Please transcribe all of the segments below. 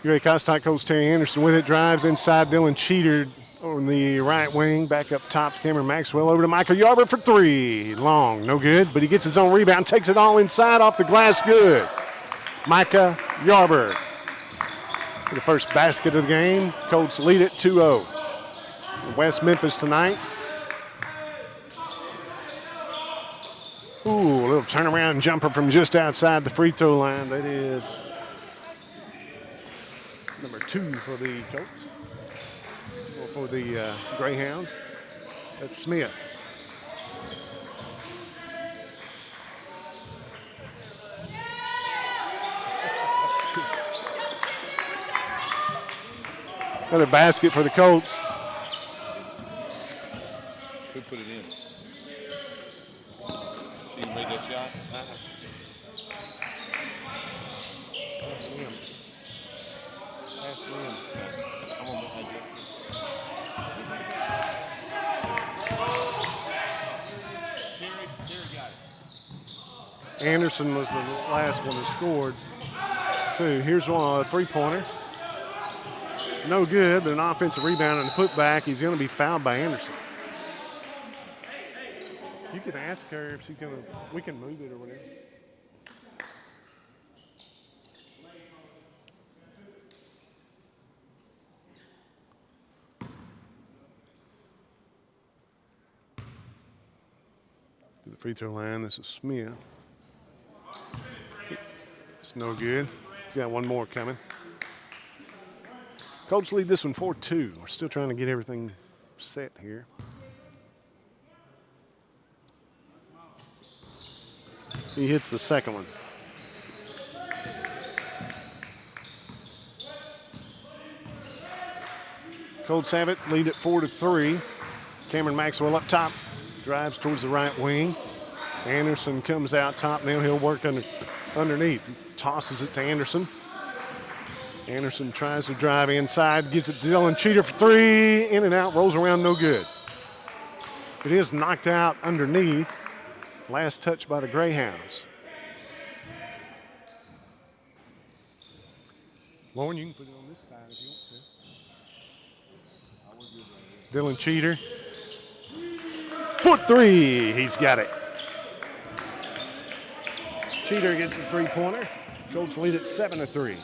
UAC Colts Terry Anderson with it, drives inside. Dylan Cheater on the right wing, back up top. Cameron Maxwell over to Michael Yarber for three. Long, no good, but he gets his own rebound, takes it all inside off the glass, good. Micah Yarber for the first basket of the game. Colts lead it 2-0. West Memphis tonight. Ooh, a little turnaround jumper from just outside the free throw line. That is number 2 for the Colts, or for the Greyhounds. That's Smith. Another basket for the Colts. Who put it in? She made that shot? That's him. That's him. I'm on behind you. Terry got it. Anderson was the last one that scored, too. Here's one, a three-pointer. No good, but an offensive rebound and a putback. He's going to be fouled by Anderson. You can ask her if she's going to, we can move it or whatever. To the free throw line, this is Smith. It's no good. He's got one more coming. Colts lead this one 4-2. We're still trying to get everything set here. He hits the second one. Colts have it, lead it 4-3. Cameron Maxwell up top, drives towards the right wing. Anderson comes out top, now he'll work underneath. Tosses it to Anderson. Anderson tries to drive inside, gets it to Dylan Cheater for three, in and out, rolls around, no good. It is knocked out underneath. Last touch by the Greyhounds. Lauren, you can put it on this side if you want to. Dylan Cheater. For three, he's got it. Cheater gets the three-pointer. Colts lead it 7-3.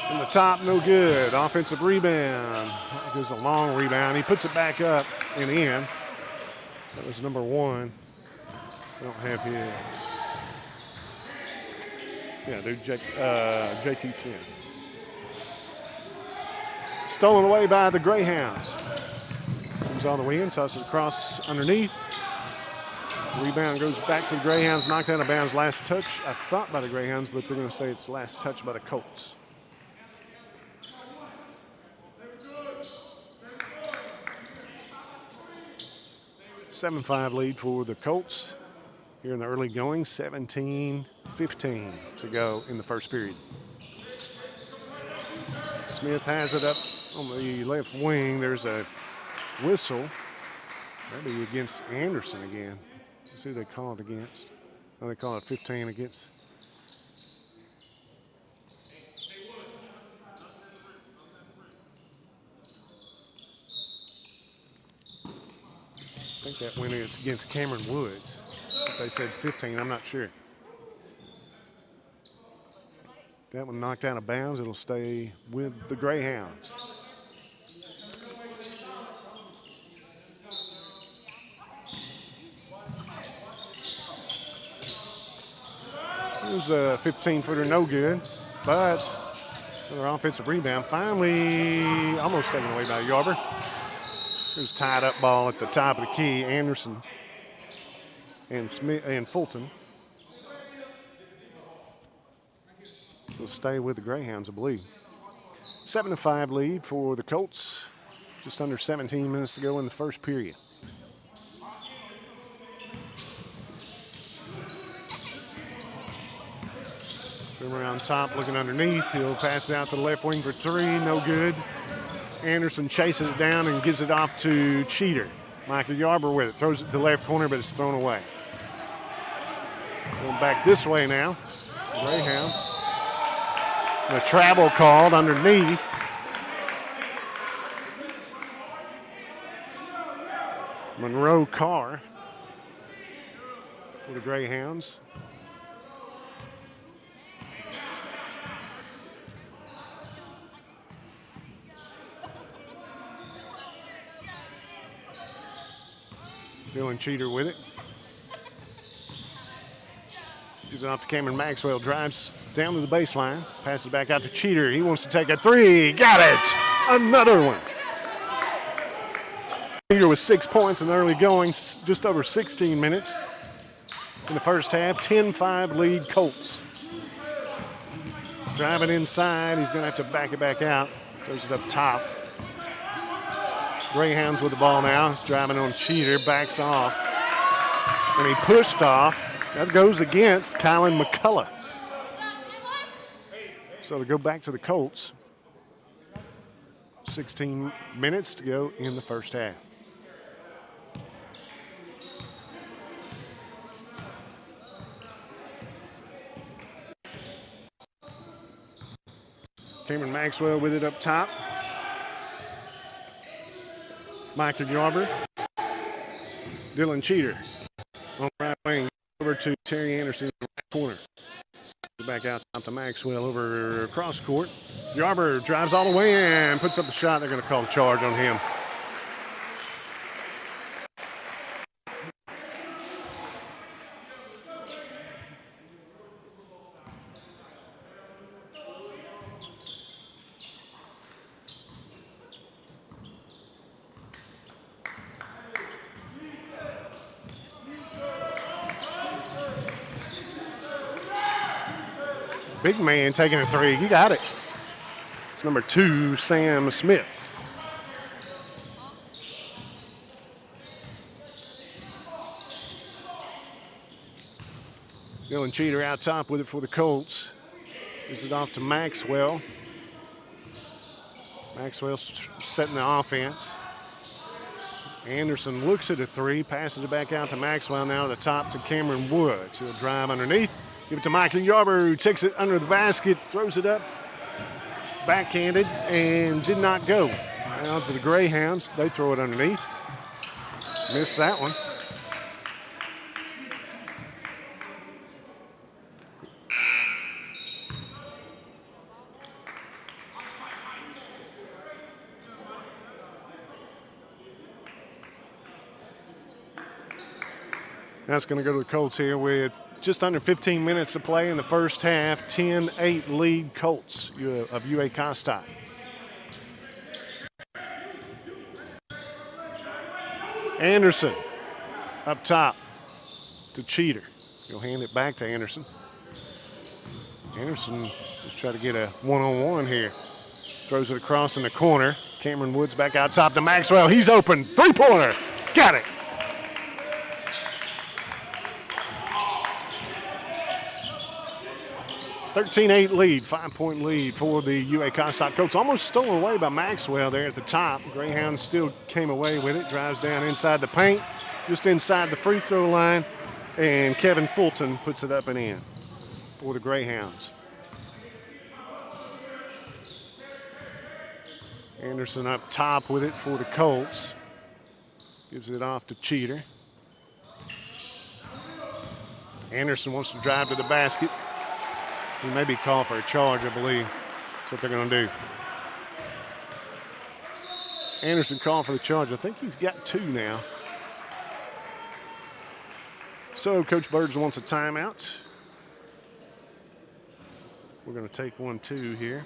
From the top, no good. Offensive rebound. That goes a long rebound. He puts it back up and in. That was number 1. I don't have his. Yeah, dude, JT Smith. Stolen away by the Greyhounds. Comes all the way in, tosses across underneath. Rebound goes back to the Greyhounds, knocked out of bounds. Last touch, I thought, by the Greyhounds, but they're going to say it's last touch by the Colts. A 7-5 lead for the Colts here in the early going. 17-15 to go in the first period. Smith has it up on the left wing. There's a whistle. That'll be against Anderson again. Let's see who they call it against. Oh, they call it 15 against. I think that win is against Cameron Woods. If they said 15, I'm not sure. That one knocked out of bounds. It'll stay with the Greyhounds. It was a 15-footer, no good, but another offensive rebound. Finally, almost taken away by Yarber. There's tied up ball at the top of the key. Anderson and Smith and Fulton will stay with the Greyhounds, I believe. 7-5 lead for the Colts. Just under 17 minutes to go in the first period. Around top, looking underneath. He'll pass it out to the left wing for three. No good. Anderson chases it down and gives it off to Cheater. Michael Yarber with it. Throws it to the left corner, but it's thrown away. Going back this way now. Greyhounds. The travel called underneath. Monroe Carr for the Greyhounds. Dylan Cheater with it. Gives it off to Cameron Maxwell. Drives down to the baseline. Passes it back out to Cheater. He wants to take a three. Got it! Another one. Cheater with 6 points in the early going. Just over 16 minutes in the first half. 10-5 lead Colts. Driving inside. He's going to have to back it back out. Throws it up top. Greyhounds with the ball now. He's driving on Cheater. Backs off. And he pushed off. That goes against Kylan McCullough. So to go back to the Colts. 16 minutes to go in the first half. Cameron Maxwell with it up top. Michael Yarber. Dylan Cheater on the right wing. Over to Terry Anderson in the right corner. Back out top to Maxwell over across court. Yarber drives all the way and puts up the shot. They're going to call the charge on him. Big man taking a three. You got it. It's number 2, Sam Smith. Dylan Cheater out top with it for the Colts. Gives it off to Maxwell. Maxwell setting the offense. Anderson looks at a three, passes it back out to Maxwell. Now to the top to Cameron Woods. He'll drive underneath. Give it to Michael Yarber, who takes it under the basket, throws it up, backhanded, and did not go. Now to the Greyhounds, they throw it underneath. Missed that one. That's going to go to the Colts here with just under 15 minutes to play in the first half. 10-8 lead Colts of UAC stock. Anderson up top to Cheater. He'll hand it back to Anderson. Anderson just try to get a one-on-one here. Throws it across in the corner. Cameron Woods back out top to Maxwell. He's open. Three-pointer. Got it. 13-8 lead, 5-point lead for the UAC stock Colts. Almost stolen away by Maxwell there at the top. Greyhounds still came away with it. Drives down inside the paint, just inside the free throw line. And Kevin Fulton puts it up and in for the Greyhounds. Anderson up top with it for the Colts. Gives it off to Cheater. Anderson wants to drive to the basket. He may be called for a charge, I believe. That's what they're going to do. Anderson called for the charge. I think he's got 2 now. So Coach Birds wants a timeout. We're going to take 1, 2 here.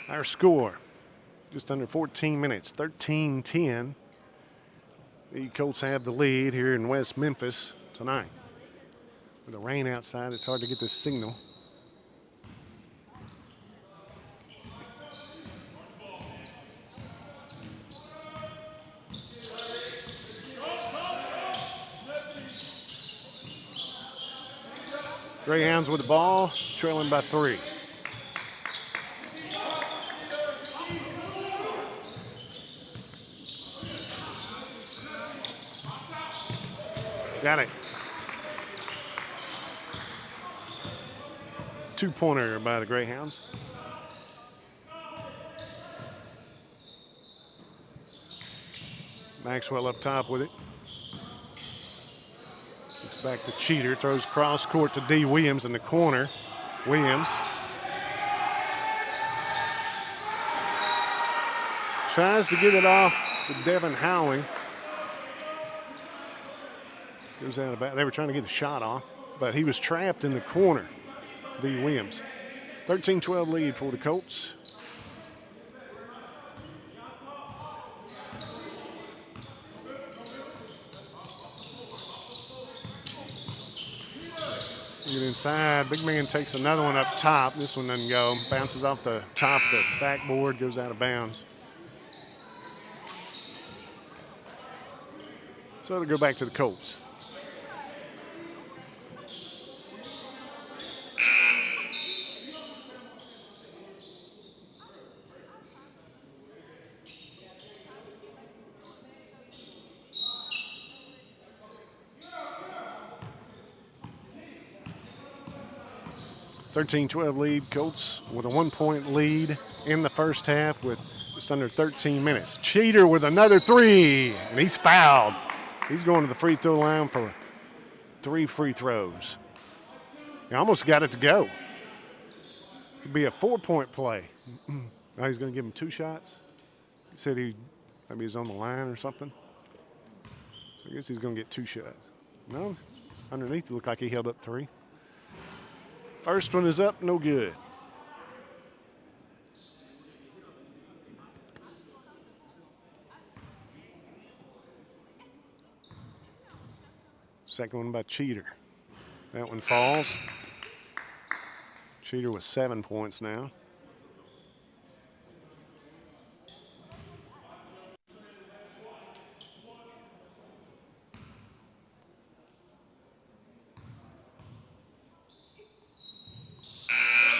Our score, just under 14 minutes, 13-10. The Colts have the lead here in West Memphis tonight. With the rain outside, it's hard to get this signal. Greyhounds with the ball, trailing by 3. Got it. 2-pointer by the Greyhounds. Maxwell up top with it. Looks back to Cheater, throws cross court to D. Williams in the corner. Williams tries to get it off to Devin Howling. Goes out about. They were trying to get a shot off, but he was trapped in the corner. D. Williams. 13-12 lead for the Colts. Get inside. Big man takes another one up top. This one doesn't go. Bounces off the top of the backboard, goes out of bounds. So it'll go back to the Colts. (13-12) lead. Colts with a 1-point lead in the first half with just under 13 minutes. Cheater with another 3, and he's fouled. He's going to the free throw line for 3 free throws. He almost got it to go. Could be a 4-point play. Now he's going to give him 2 shots. He said maybe he's on the line or something. So I guess he's going to get 2 shots. No, underneath it looked like he held up 3. First one is up, no good. Second one by Cheater. That one falls. Cheater with 7 points now.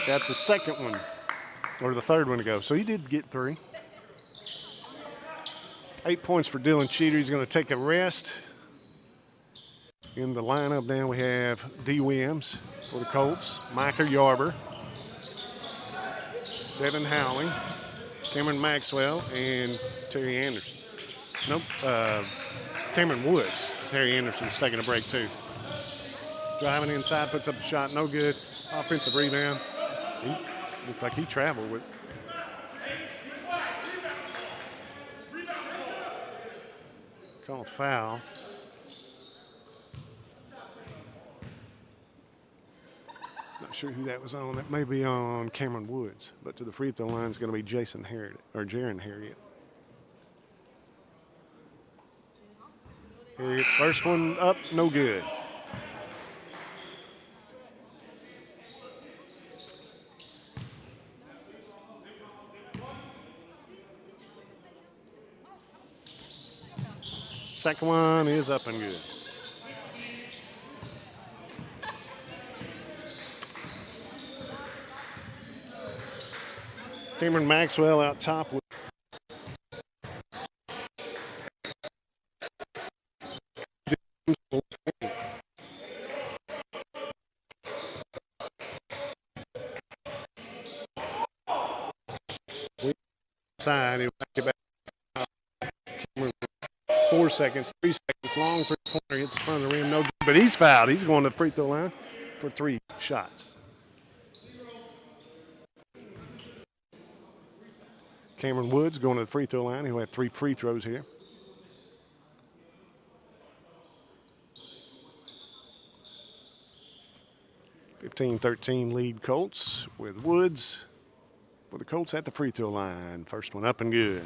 Got the second one, or the third one to go. So he did get 3. 8 points for Dylan Cheater. He's going to take a rest. In the lineup now we have D. Williams for the Colts, Micah Yarber, Devin Howling, Cameron Maxwell, and Terry Anderson. Nope, Cameron Woods. Terry Anderson's taking a break too. Driving inside, puts up the shot, no good. Offensive rebound. He looked like he traveled with. Call foul. Not sure who that was on. That may be on Cameron Woods, but to the free throw line is going to be Jason Harriet or Jaron Harriet. Harriet's first one up, no good. Second one is up and good. Cameron Maxwell out top with side. He'll back it back. Cameron 4 seconds, 3 seconds long for the corner, hits the front of the rim, no good, but he's fouled. He's going to the free throw line for 3 shots. Cameron Woods going to the free throw line. He'll have 3 free throws here. (15-13) lead Colts with Woods for the Colts at the free throw line. First one up and good.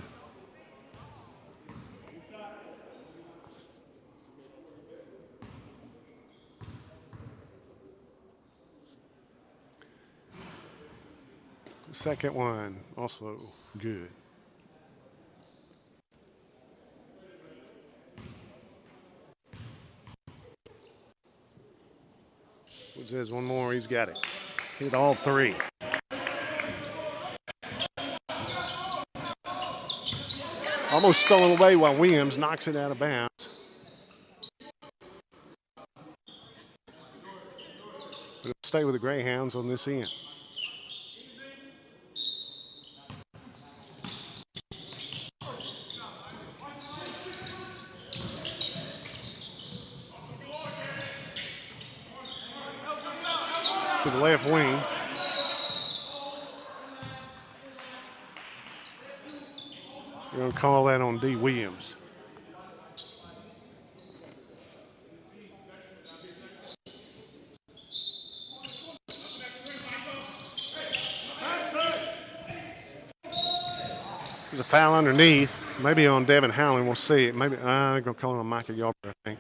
Second one, also good. Woods has one more, he's got it. Hit all three. Almost stolen away while Williams knocks it out of bounds. But it'll stay with the Greyhounds on this end. To the left wing. We're going to call that on D. Williams. There's a foul underneath, maybe on Devin Howland. We'll see it. Maybe I'm going to call it on Micah Yarber, I think.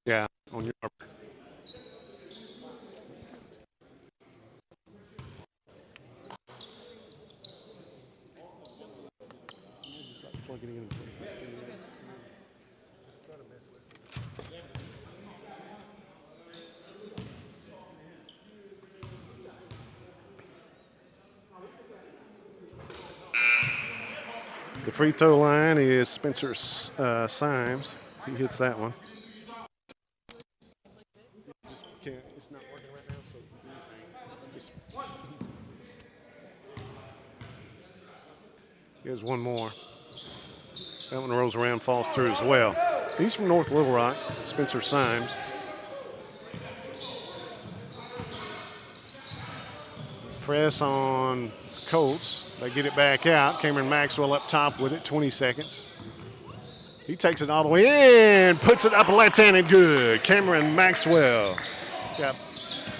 Yeah, on Yarber. The free throw line is Spencer Symes. He hits that one. It's not working right now, so just here's one more. That one rolls around, falls through as well. He's from North Little Rock, Spencer Symes. Press on Colts. They get it back out. Cameron Maxwell up top with it, 20 seconds. He takes it all the way in, puts it up left-handed good. Cameron Maxwell got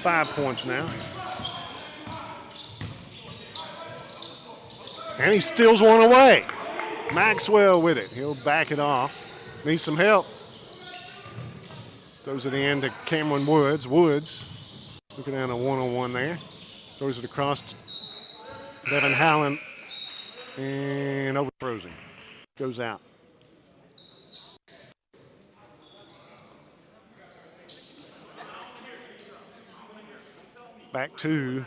5 points now. And he steals one away. Maxwell with it. He'll back it off. Needs some help. Throws it in to Cameron Woods. Woods looking at a one-on-one there. Throws it across to Devin Howland and overthrows him. Goes out. Back to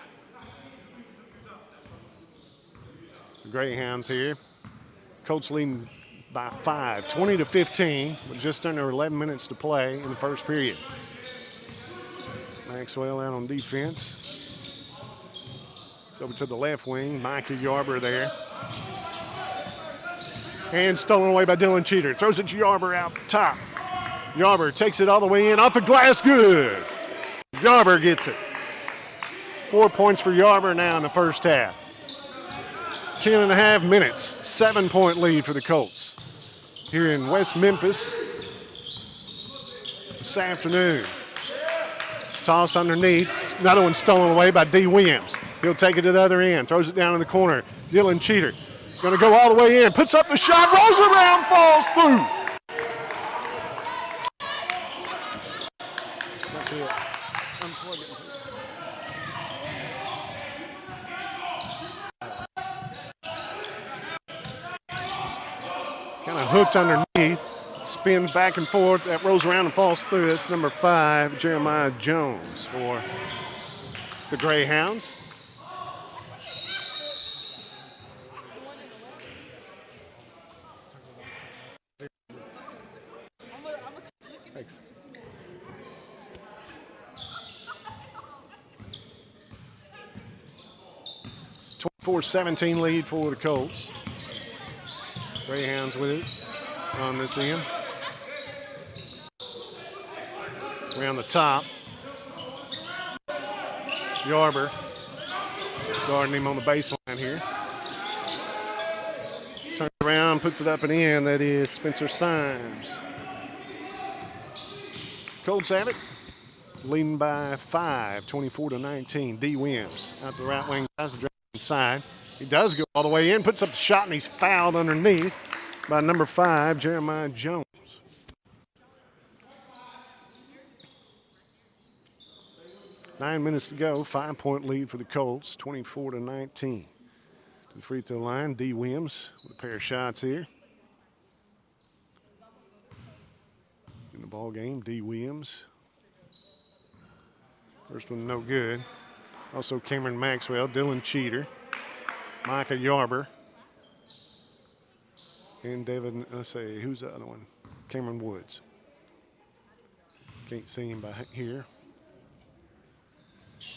the Greyhounds here. Colts leading by 5, 20-15, with just under 11 minutes to play in the first period. Maxwell out on defense. It's over to the left wing. Micah Yarber there. And stolen away by Dylan Cheater. Throws it to Yarber out top. Yarber takes it all the way in. Off the glass, good. Yarber gets it. 4 points for Yarber now in the first half. 10.5 minutes. 7-point lead for the Colts here in West Memphis this afternoon. Toss underneath. Another one stolen away by D. Williams. He'll take it to the other end. Throws it down in the corner. Dylan Cheater going to go all the way in. Puts up the shot. Rolls around. Falls through. Kind of hooked underneath. Spins back and forth. That rolls around and falls through. That's number 5, Jeremiah Jones for the Greyhounds. Thanks. 24-17 lead for the Colts. Greyhounds with it on this end. Around the top. Yarber guarding him on the baseline here. Turns around, puts it up and in. That is Spencer Symes. Colts have it. Leading by 5, 24-19. D. Williams out to the right wing. Tries to drive inside. He does go all the way in, puts up the shot, and he's fouled underneath by number 5, Jeremiah Jones. 9 minutes to go. 5-point lead for the Colts, 24-19. To the free throw line, D. Williams with a pair of shots here. In the ball game, D. Williams. First one no good. Also Cameron Maxwell, Dylan Cheater, Micah Yarber, and David, let's say, who's the other one? Cameron Woods. Can't see him by here.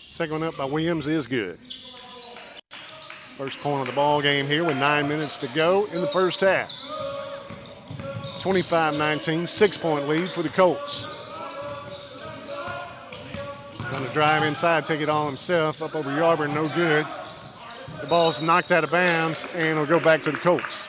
Second one up by Williams is good. First point of the ball game here with 9 minutes to go in the first half. 25-19, 6-point lead for the Colts. Trying to drive inside, take it all himself, up over Yarber, no good. The ball's knocked out of bounds, and it'll go back to the Colts.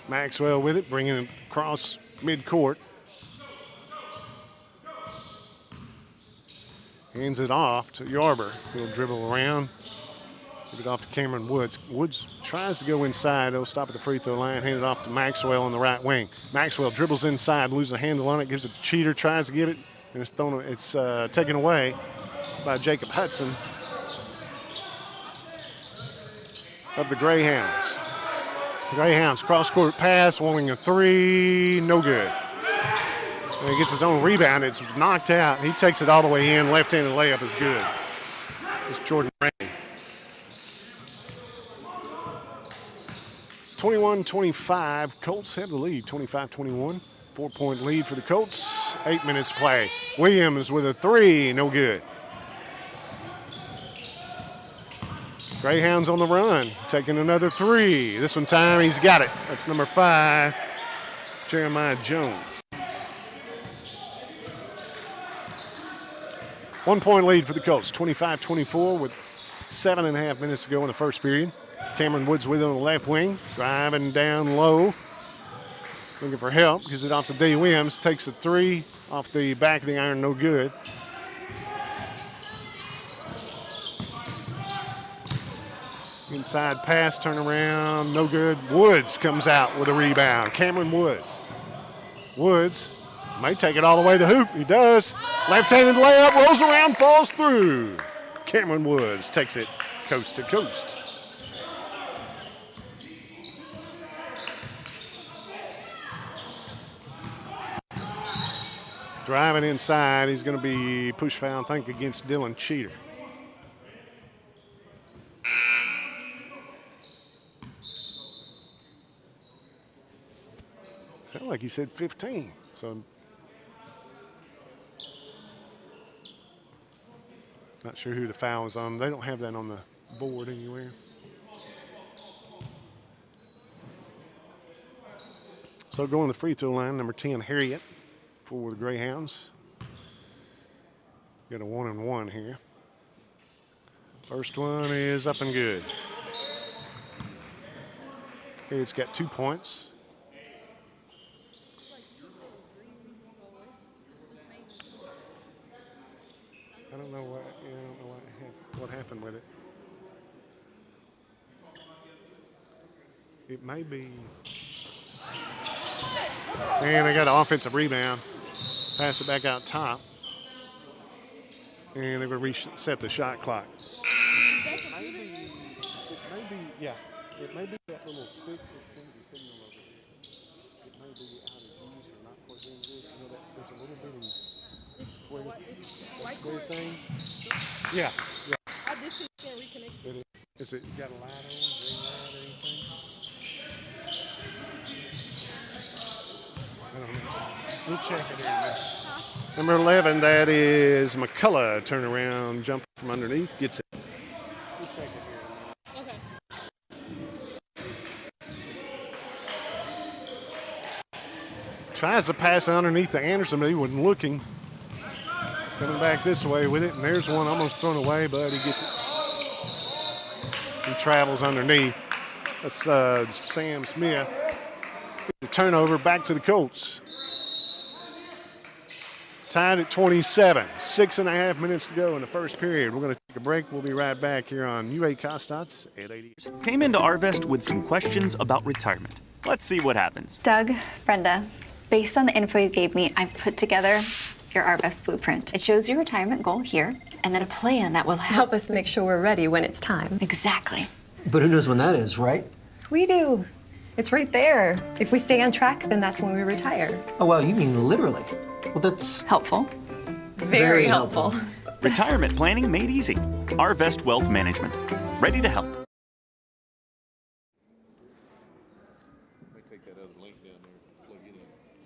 Maxwell with it, bringing it across midcourt. Hands it off to Yarber. He'll dribble around. Give it off to Cameron Woods. Woods tries to go inside. He'll stop at the free throw line. Hand it off to Maxwell on the right wing. Maxwell dribbles inside, loses a handle on it, gives it to Cheater, tries to give it, and it's taken away by Jacob Hudson of the Greyhounds. Greyhounds cross-court pass, wanting a three, no good. And he gets his own rebound. It's knocked out. He takes it all the way in. Left-handed layup is good. It's Jordan Ray. 21-25. Colts have the lead, 25-21. 4-point lead for the Colts. 8 minutes play. Williams with a three, no good. Greyhounds on the run, taking another three. This one time he's got it. That's number 5, Jeremiah Jones. 1-point lead for the Colts, 25-24 with 7.5 minutes to go in the first period. Cameron Woods with it on the left wing, driving down low, looking for help. Gives it off to D. Williams, takes a three off the back of the iron, no good. Inside pass, turn around, no good. Woods comes out with a rebound. Cameron Woods. Woods may take it all the way to the hoop. He does. Left-handed layup, rolls around, falls through. Cameron Woods takes it coast to coast. Driving inside, he's going to be push foul, I think, against Dylan Cheater. Sounded like he said 15, so not sure who the foul was on. They don't have that on the board anywhere. So going to the free throw line, number 10, Harriet, for the Greyhounds. Got a 1-and-1 here. First one is up and good. Harriet's got 2 points. I don't know what happened with it. It may be. And they got an offensive rebound. Pass it back out top. And they're going to reset the shot clock. It may be that little stick that sends the signal over here. It may be out of use or not plugged in good. You know that there's a little bit of square thing. Yeah. I disconnected and reconnected. Is it got a light on, green light or anything? I don't know. We'll check it in there. Number 11, that is McCullough. Turn around, jump from underneath, gets it. We'll check it here. Okay. Tries to pass underneath to Anderson, but he wasn't looking. Coming back this way with it, and there's one almost thrown away, but he gets it. He travels underneath. That's Sam Smith. The turnover back to the Colts. Tied at 27. 6.5 minutes to go in the first period. We're going to take a break. We'll be right back here on UA Costats at 80. Came into Arvest with some questions about retirement. Let's see what happens. Doug, Brenda, based on the info you gave me, I've put together your Arvest blueprint. It shows your retirement goal here, and then a plan that will Help us make sure we're ready when it's time. Exactly. But who knows when that is, right? We do. It's right there. If we stay on track, then that's when we retire. Oh, wow, you mean literally. Well, that's Helpful. Very helpful. Retirement planning made easy. Arvest Wealth Management. Ready to help.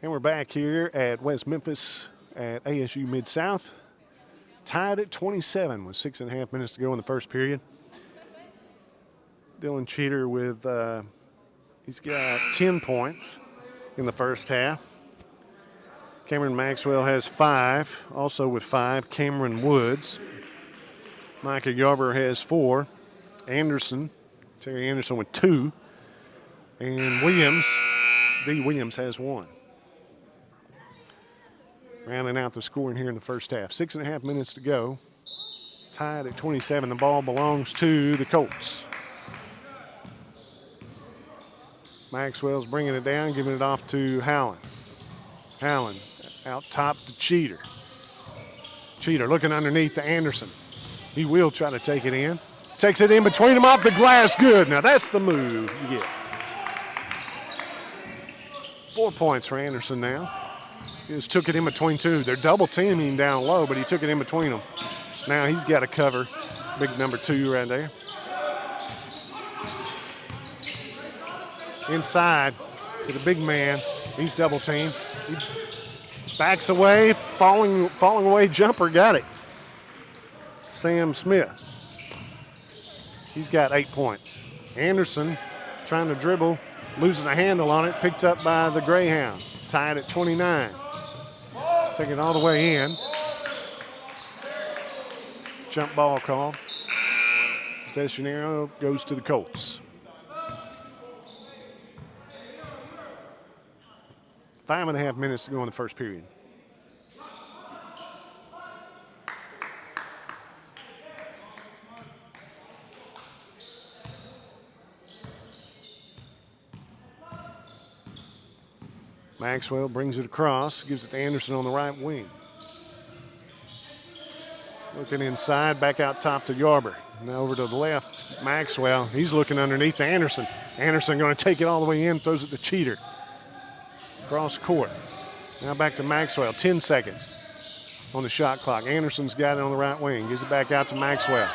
And we're back here at West Memphis at ASU Midsouth. Tied at 27 with 6.5 minutes to go in the first period. Dylan Cheater with, he's got 10 points in the first half. Cameron Maxwell has 5, also with 5, Cameron Woods. Micah Yarber has 4. Terry Anderson with 2. And D. Williams has 1. Rounding out the scoring here in the first half. 6.5 minutes to go. Tied at 27. The ball belongs to the Colts. Maxwell's bringing it down, giving it off to Howland. Howland out top to Cheater. Cheater looking underneath to Anderson. He will try to take it in. Takes it in between them off the glass. Good. Now that's the move you get. 4 points for Anderson now. He just took it in between two. They're double teaming down low, but he took it in between them. Now he's got to cover. Big number 2 right there. Inside to the big man. He's double teamed. He backs away, falling away jumper, got it. Sam Smith. He's got 8 points. Anderson trying to dribble, loses a handle on it, picked up by the Greyhounds. Tied at 29. Take it all the way in. Jump ball called. Sessionero goes to the Colts. 5.5 minutes to go in the first period. Maxwell brings it across, gives it to Anderson on the right wing. Looking inside, back out top to Yarber. Now over to the left, Maxwell. He's looking underneath to Anderson. Anderson going to take it all the way in, throws it to Cheater. Cross court. Now back to Maxwell, 10 seconds on the shot clock. Anderson's got it on the right wing, gives it back out to Maxwell.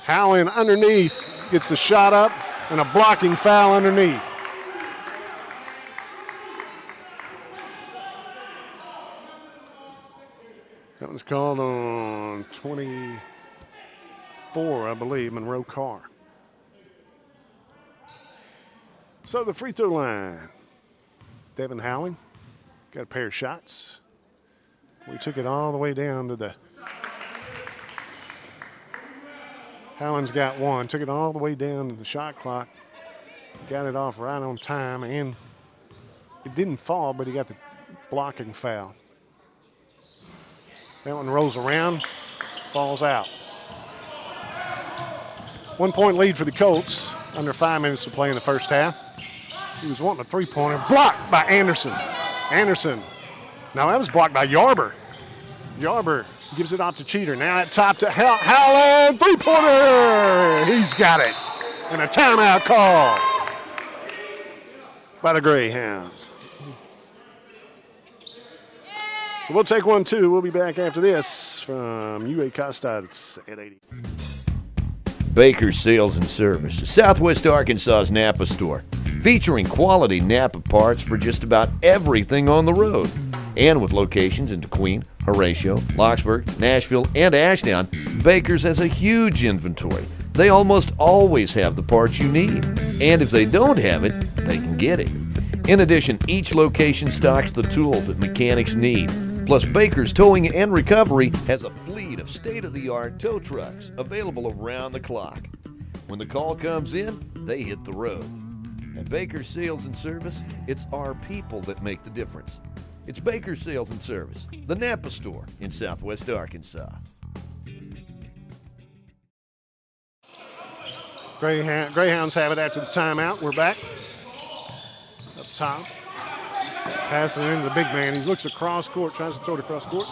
Howland underneath, gets the shot up, and a blocking foul underneath. That was called on 24, I believe, Monroe Carr. So the free throw line. Devin Howling got a pair of shots. We took it all the way down to the. Howland's got 1. Took it all the way down to the shot clock. Got it off right on time, and it didn't fall, but he got the blocking foul. That one rolls around, falls out. 1 point lead for the Colts. Under 5 minutes to play in the first half. He was wanting a three-pointer. Blocked by Anderson. Anderson. Now that was blocked by Yarber. Yarber gives it off to Cheater. Now at top to Howland. Three-pointer. He's got it. And a timeout call by the Greyhounds. So we'll take 1-2. We'll be back after this from UA Costats at 80. Baker's Sales and Service, Southwest Arkansas's Napa store, featuring quality Napa parts for just about everything on the road. And with locations in Queen, Horatio, Locksburg, Nashville, and Ashdown, Baker's has a huge inventory. They almost always have the parts you need. And if they don't have it, they can get it. In addition, each location stocks the tools that mechanics need. Plus, Baker's Towing and Recovery has a fleet of state-of-the-art tow trucks available around the clock. When the call comes in, they hit the road. At Baker Sales and Service, it's our people that make the difference. It's Baker Sales and Service, the Napa store in Southwest Arkansas. Greyhounds have it after the timeout. We're back. Up top. Passing into the big man. He looks across court, tries to throw it across court.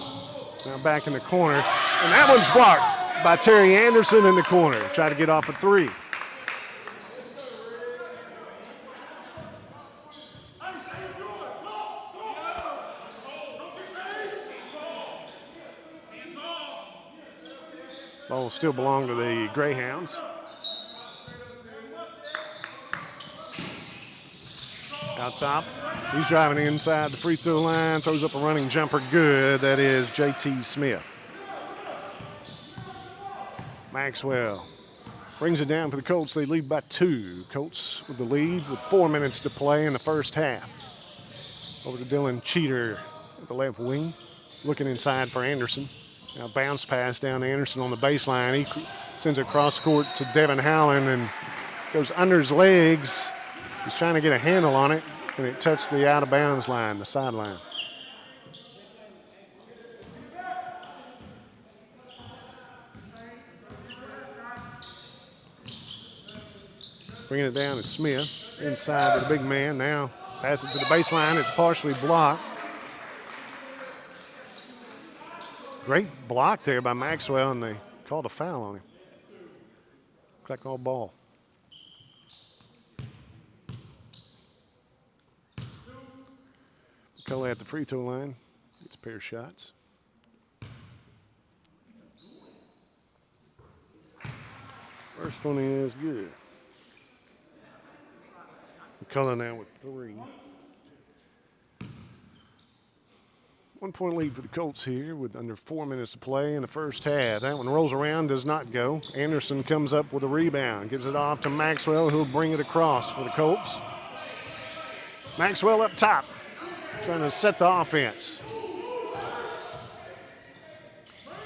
Now back in the corner. And that one's blocked by Terry Anderson in the corner. Try to get off a three. Ball still belong to the Greyhounds. Out top, he's driving inside the free throw line, throws up a running jumper, good. That is J.T. Smith. Maxwell brings it down for the Colts. They lead by 2. Colts with the lead with 4 minutes to play in the first half. Over to Dylan Cheater at the left wing, looking inside for Anderson. Now bounce pass down to Anderson on the baseline. He sends it across court to Devin Howland and goes under his legs. He's trying to get a handle on it, and it touched the out-of-bounds line, the sideline. Bringing it down to Smith, inside to the big man. Now pass it to the baseline. It's partially blocked. Great block there by Maxwell, and they called a foul on him. Looks like all ball. McCullough at the free throw line. Gets a pair of shots. First one is good. McCullough now with 3. 1 point lead for the Colts here with under 4 minutes to play in the first half. That one rolls around, does not go. Anderson comes up with a rebound, gives it off to Maxwell, who'll bring it across for the Colts. Maxwell up top, trying to set the offense.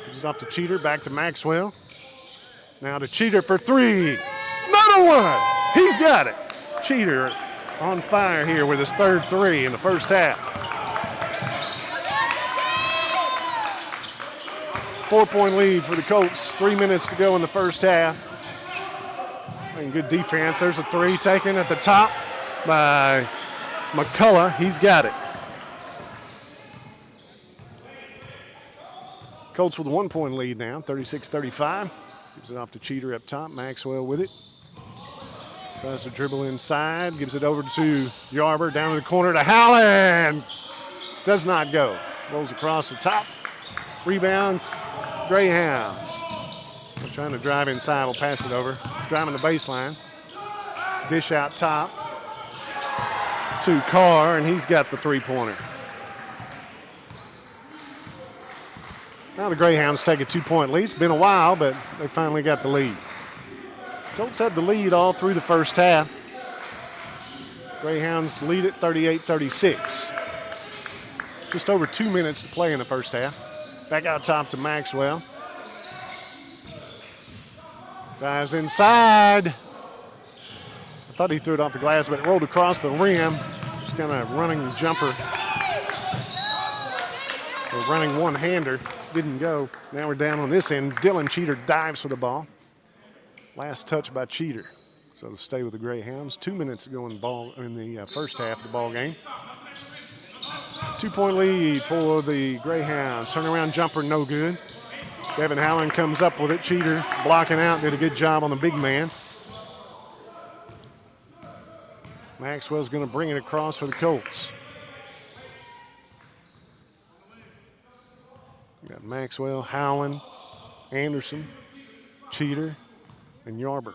Gives it off to Cheater, back to Maxwell. Now to Cheater for 3. Another one! He's got it. Cheater on fire here with his third 3 in the first half. 4 point lead for the Colts. 3 minutes to go in the first half. And good defense. There's a 3 taken at the top by McCullough. He's got it. Colts with a 1 point lead now, 36-35. Gives it off to Cheater up top. Maxwell with it. Tries to dribble inside. Gives it over to Yarber. Down in the corner to Howland. Does not go. Rolls across the top. Rebound. Greyhounds. They're trying to drive inside. We'll pass it over. Driving the baseline. Dish out top to Carr, and he's got the 3-pointer. Now the Greyhounds take a 2 point lead. It's been a while, but they finally got the lead. Colts had the lead all through the first half. Greyhounds lead at 38-36. Just over 2 minutes to play in the first half. Back out top to Maxwell. Dives inside. I thought he threw it off the glass, but it rolled across the rim. Just kind of running jumper. Or running one-hander. Didn't go. Now we're down on this end. Dylan Cheater dives for the ball. Last touch by Cheater. So to stay with the Greyhounds. 2 minutes to go in the first half of the ball game. 2 point lead for the Greyhounds. Turnaround jumper, no good. Devin Howland comes up with it. Cheater blocking out, did a good job on the big man. Maxwell's going to bring it across for the Colts. You got Maxwell, Howland, Anderson, Cheater, and Yarber.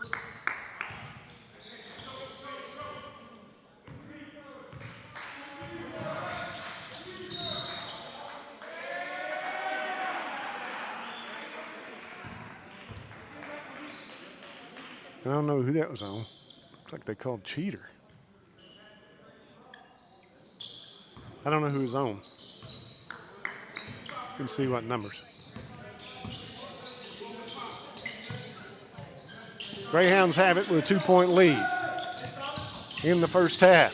I don't know who that was on. Looks like they called Cheater. I don't know who was on. You can see what numbers. Greyhounds have it with a 2 point lead. in the first half.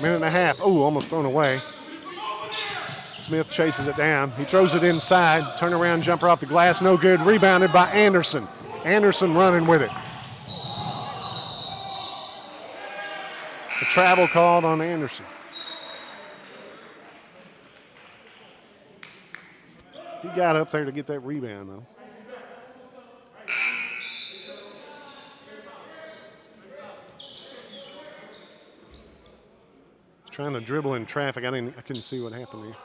Minute and a half. Oh, almost thrown away. Smith chases it down. He throws it inside. Turnaround jumper off the glass. No good. Rebounded by Anderson. Anderson running with it. The travel called on Anderson. He got up there to get that rebound, though. Trying to dribble in traffic. I couldn't see what happened there.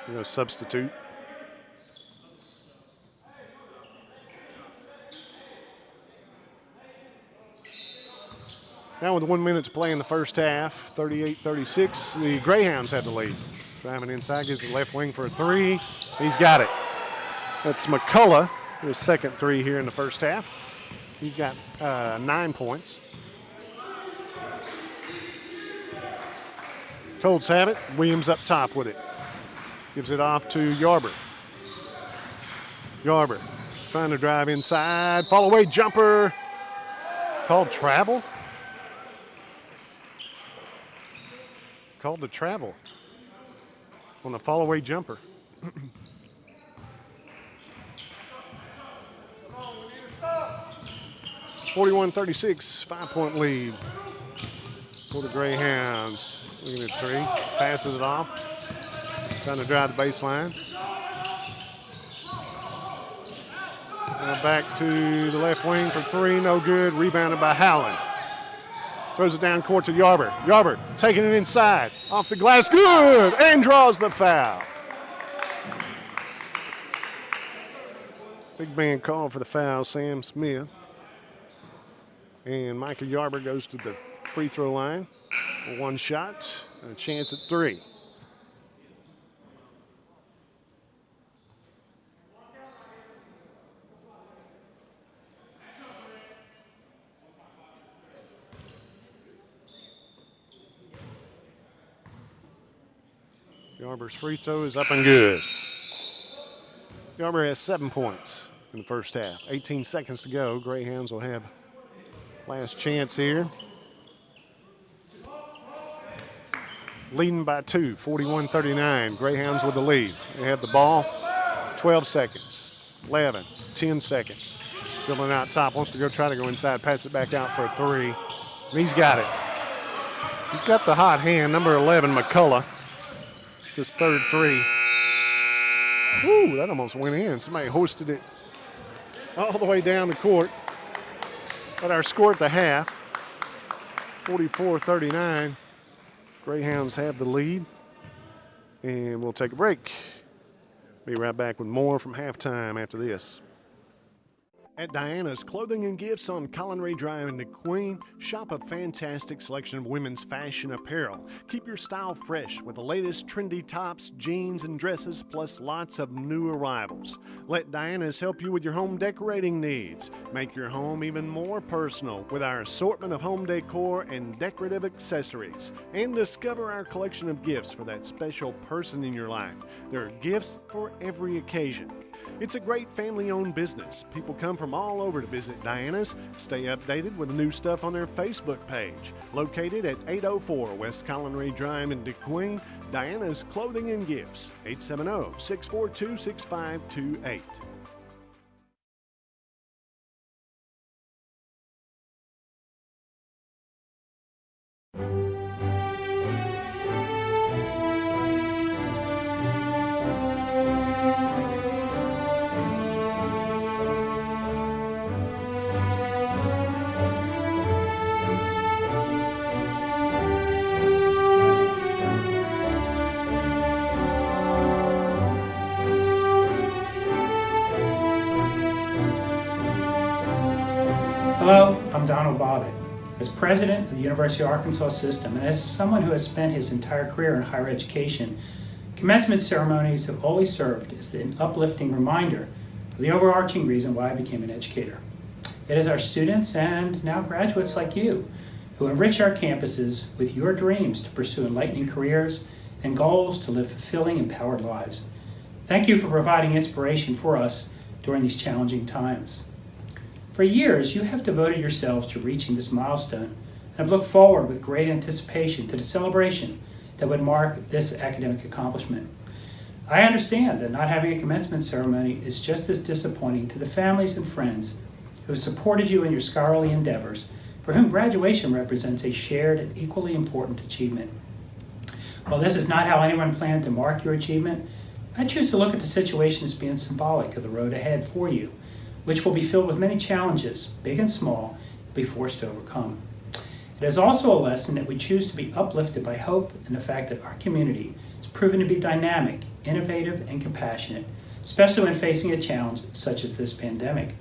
We're going to substitute. Now with 1 minute to play in the first half, 38-36, the Greyhounds have the lead. Driving inside, gives the left wing for a three. He's got it. That's McCullough, his second three here in the first half. He's got 9 points. Colts have it. Williams up top with it. Gives it off to Yarber. Yarber trying to drive inside. Fall away jumper. Called travel. Called the travel on the fall away jumper. 41-36, 5-point lead for the Greyhounds. Looking at three, passes it off, trying to drive the baseline. Now back to the left wing for three, no good. Rebounded by Howland. Throws it down court to Yarber. Yarber taking it inside, off the glass, good, and draws the foul. Big man called for the foul, Sam Smith. And Micah Yarber goes to the free throw line for one shot and a chance at three. Yarber's free throw is up and good. Yarber has 7 points in the first half. 18 seconds to go. Greyhounds will have last chance here. Leading by 2, 41-39. Greyhounds with the lead. They have the ball. 12 seconds, 11, 10 seconds. Dribbling out top, wants to go try to go inside, pass it back out for a three. And he's got it. He's got the hot hand, number 11, McCullough. It's his third three. Ooh, that almost went in. Somebody hoisted it all the way down the court. But our score at the half, 44-39. Greyhounds have the lead. And we'll take a break. Be right back with more from halftime after this. At Diana's Clothing and Gifts on Collinray Drive in Queen, shop a fantastic selection of women's fashion apparel. Keep your style fresh with the latest trendy tops, jeans, and dresses, plus lots of new arrivals. Let Diana's help you with your home decorating needs. Make your home even more personal with our assortment of home decor and decorative accessories. And discover our collection of gifts for that special person in your life. There are gifts for every occasion. It's a great family-owned business. People come from all over to visit Diana's. Stay updated with the new stuff on their Facebook page. Located at 804 West Collinray Drive in DeQueen, Diana's Clothing and Gifts, 870-642-6528. Hello, I'm Donald Bobbitt. As president of the University of Arkansas system, and as someone who has spent his entire career in higher education, commencement ceremonies have always served as an uplifting reminder of the overarching reason why I became an educator. It is our students and now graduates like you who enrich our campuses with your dreams to pursue enlightening careers and goals to live fulfilling, empowered lives. Thank you for providing inspiration for us during these challenging times. For years, you have devoted yourselves to reaching this milestone and have looked forward with great anticipation to the celebration that would mark this academic accomplishment. I understand that not having a commencement ceremony is just as disappointing to the families and friends who have supported you in your scholarly endeavors, for whom graduation represents a shared and equally important achievement. While this is not how anyone planned to mark your achievement, I choose to look at the situation as being symbolic of the road ahead for you, which will be filled with many challenges, big and small, you'll be forced to overcome. It is also a lesson that we choose to be uplifted by hope and the fact that our community is proven to be dynamic, innovative, and compassionate, especially when facing a challenge such as this pandemic.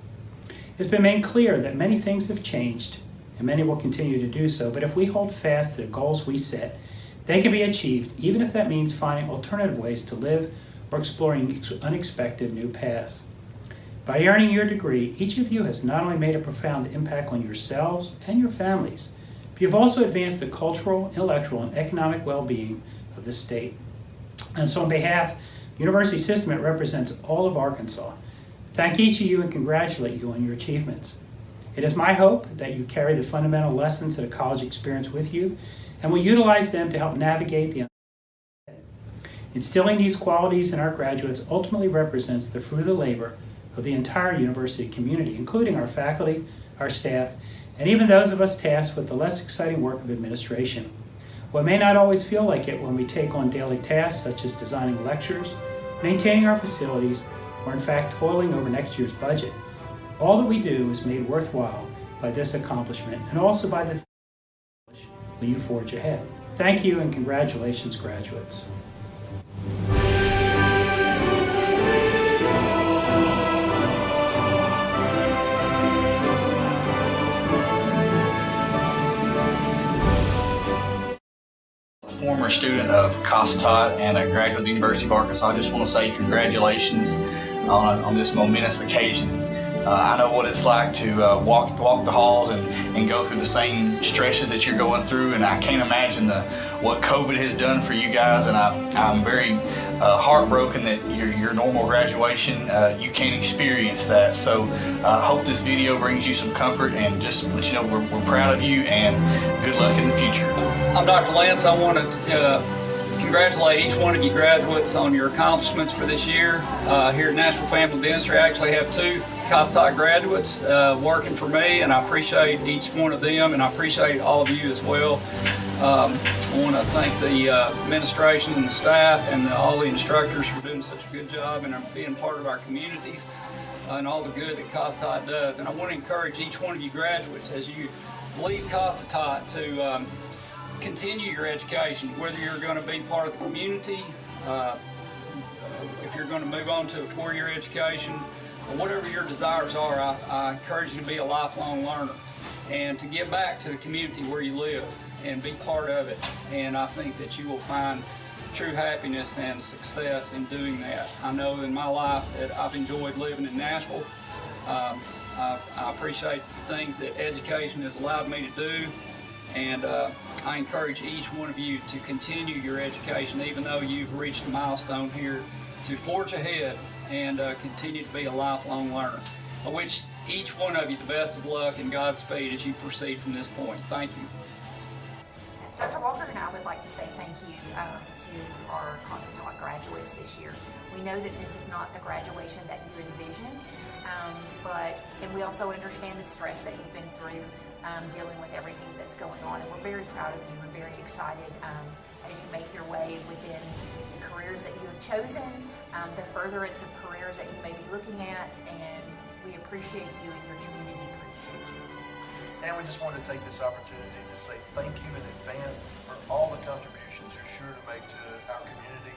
It's been made clear that many things have changed, and many will continue to do so, but if we hold fast to the goals we set, they can be achieved, even if that means finding alternative ways to live or exploring unexpected new paths. By earning your degree, each of you has not only made a profound impact on yourselves and your families, but you've also advanced the cultural, intellectual, and economic well-being of the state. And so on behalf of the university system that represents all of Arkansas, thank each of you and congratulate you on your achievements. It is my hope that you carry the fundamental lessons of the college experience with you and will utilize them to help navigate the Instilling these qualities in our graduates ultimately represents the fruit of the labor of the entire university community, including our faculty, our staff, and even those of us tasked with the less exciting work of administration. What may not always feel like it when we take on daily tasks such as designing lectures, maintaining our facilities, or in fact toiling over next year's budget, all that we do is made worthwhile by this accomplishment and also by the when you forge ahead. Thank you and congratulations, graduates. Former student of Costot and a graduate of the University of Arkansas, I just want to say congratulations on this momentous occasion. I know what it's like to walk the halls and go through the same stresses that you're going through, and I can't imagine what COVID has done for you guys, and I'm very heartbroken that your normal graduation, you can't experience that. So I hope this video brings you some comfort and just let you know we're proud of you and good luck in the future. I'm Dr. Lance. I want to congratulate each one of you graduates on your accomplishments for this year. Here at Nashville Family Dentistry, I actually have 2 Costot graduates working for me, and I appreciate each one of them, and I appreciate all of you as well. I want to thank the administration and the staff and all the instructors for doing such a good job and being part of our communities and all the good that Costot does. And I want to encourage each one of you graduates as you leave Costot to continue your education, whether you're going to be part of the community, if you're going to move on to a 4-year education, or whatever your desires are. I encourage you to be a lifelong learner and to give back to the community where you live and be part of it. And I think that you will find true happiness and success in doing that. I know in my life that I've enjoyed living in Nashville. I appreciate the things that education has allowed me to do. And I encourage each one of you to continue your education, even though you've reached a milestone here, to forge ahead and continue to be a lifelong learner. I wish each one of you the best of luck and Godspeed as you proceed from this point. Thank you. Dr. Walker and I would like to say thank you to our Costot graduates this year. We know that this is not the graduation that you envisioned, and we also understand the stress that you've been through dealing with everything that's going on, and we're very proud of you and very excited as you make your way within the careers that you have chosen, the furtherance of careers that you may be looking at, and we appreciate you and your community appreciates you. And we just wanted to take this opportunity to say thank you in advance for all the contributions you're sure to make to our community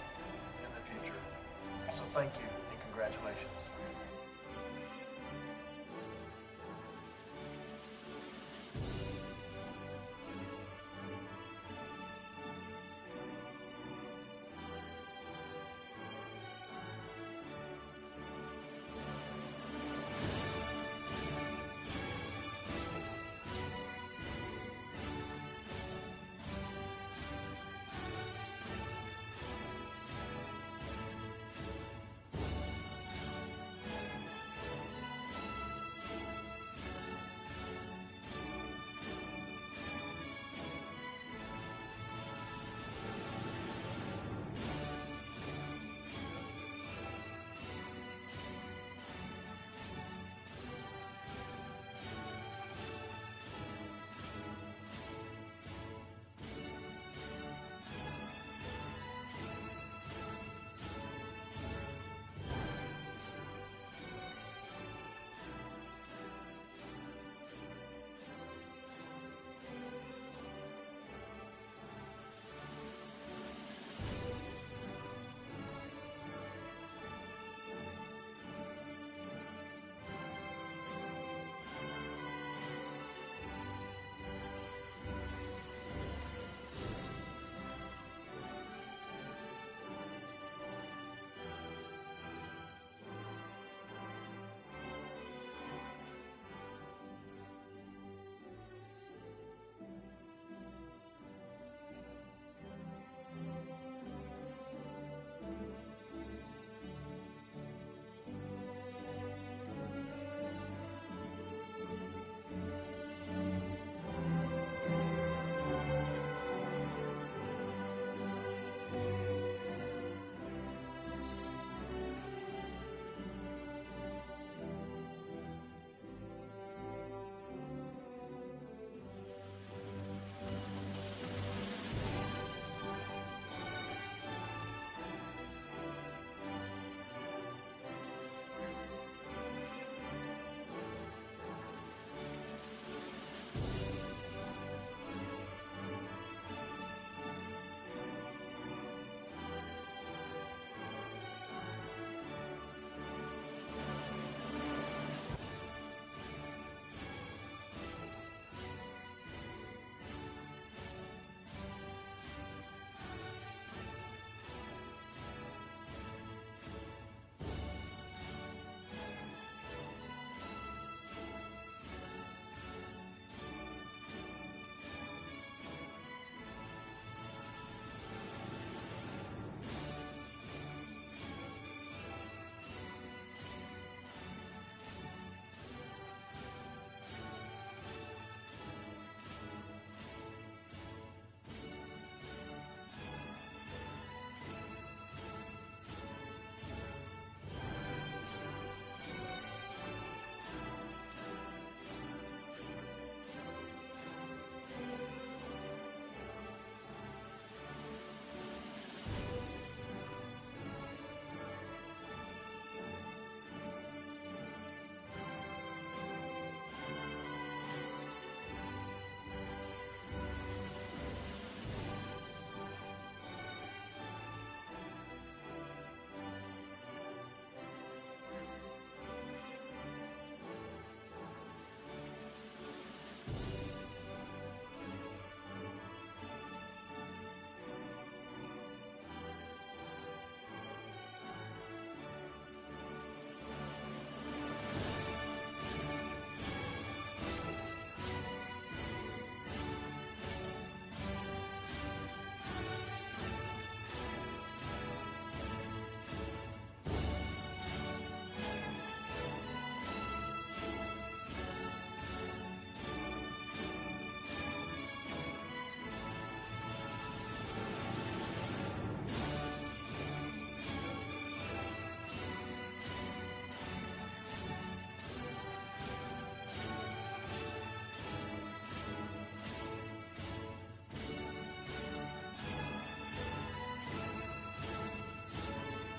in the future. So thank you and congratulations.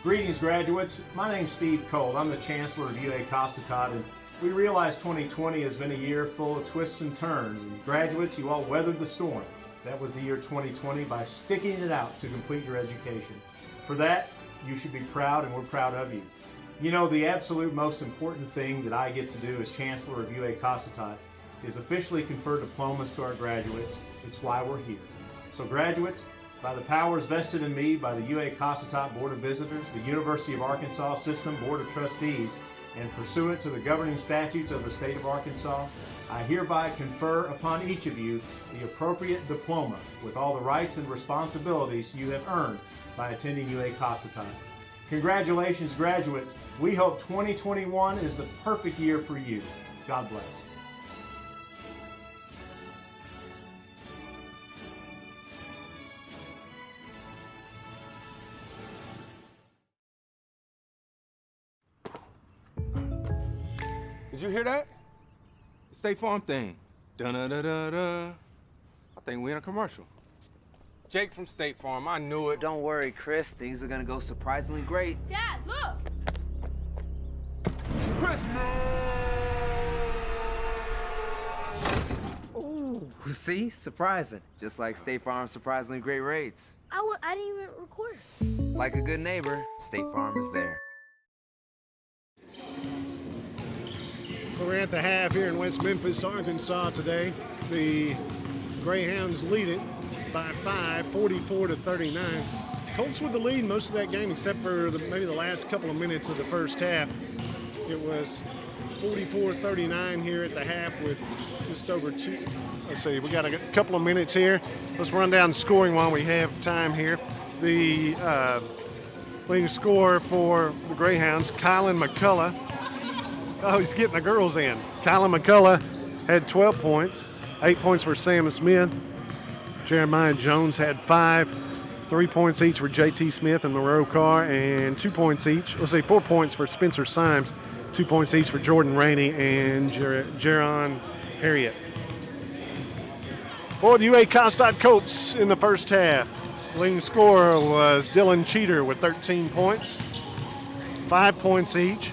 Greetings, graduates. My name's Steve Cole. I'm the Chancellor of UA Costatotte, and we realize 2020 has been a year full of twists and turns. And graduates, you all weathered the storm. That was the year 2020 by sticking it out to complete your education. For that, you should be proud, and we're proud of you. You know, the absolute most important thing that I get to do as Chancellor of UA Costatotte is officially confer diplomas to our graduates. It's why we're here. So graduates, by the powers vested in me by the UA Costatotte Board of Visitors, the University of Arkansas System Board of Trustees, and pursuant to the governing statutes of the state of Arkansas, I hereby confer upon each of you the appropriate diploma with all the rights and responsibilities you have earned by attending UA Costatotte. Congratulations, graduates. We hope 2021 is the perfect year for you. God bless. Did you hear that? The State Farm thing. Dun-da-da-da-da. I think we're in a commercial. Jake from State Farm, I knew it. Don't worry, Chris. Things are gonna go surprisingly great. Dad, look! Chris! Ooh, see? Surprising. Just like State Farm's surprisingly great rates. I didn't even record. Like a good neighbor, State Farm is there. We're at the half here in West Memphis, Arkansas today. The Greyhounds lead it by 5, 44-39. Colts with the lead most of that game, except for maybe the last couple of minutes of the first half. It was 44-39 here at the half with just over two. Let's see, we got a couple of minutes here. Let's run down the scoring while we have time here. The leading scorer for the Greyhounds, Kylan McCullough. Oh, he's getting the girls in. Kylan McCullough had 12 points, 8 points for Sam Smith. Jeremiah Jones had 5, 3 points each for J.T. Smith and Monroe Carr, and 2 points each. Let's say 4 points for Spencer Symes, 2 points each for Jordan Rainey and Jaron Harriet. For the UA Costatotte Colts in the first half, leading scorer was Dylan Cheater with 13 points, 5 points each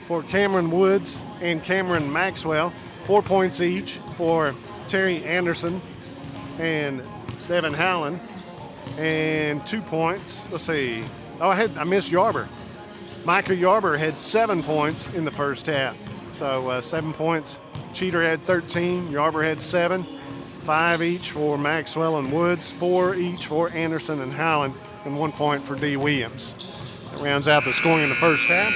for Cameron Woods and Cameron Maxwell, 4 points each for Terry Anderson and Devin Howland, and 2 points. Let's see. Oh, I missed Yarber. Micah Yarber had 7 points in the first half. So 7 points. Cheater had 13. Yarber had 7. 5 each for Maxwell and Woods. 4 each for Anderson and Howland, and 1 point for D. Williams. That rounds out the scoring in the first half.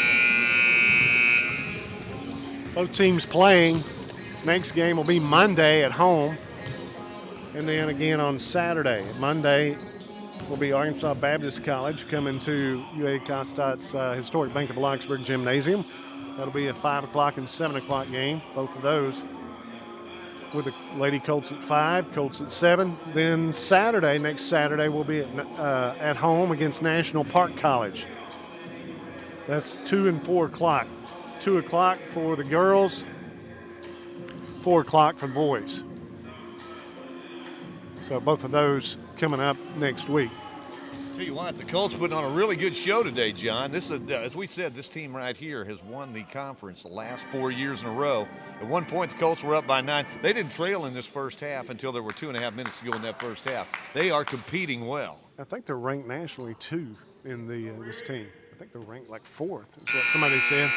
Both teams playing. Next game will be Monday at home, and then again on Saturday. Monday will be Arkansas Baptist College coming to UA Costatotte's historic Bank of Locksburg Gymnasium. That'll be a 5 o'clock and 7 o'clock game, both of those, with the Lady Colts at 5, Colts at 7. Then Saturday, next Saturday, we'll be at home against National Park College. That's 2 and 4 o'clock. 2 o'clock for the girls, 4 o'clock for the boys. So both of those coming up next week. Tell you what, the Colts putting on a really good show today, John. This is, as we said, this team right here has won the conference the last 4 years in a row. At one point, the Colts were up by 9. They didn't trail in this first half until there were 2.5 minutes to go in that first half. They are competing well. I think they're ranked nationally, too, in this team. I think they're ranked like 4th, is what somebody said.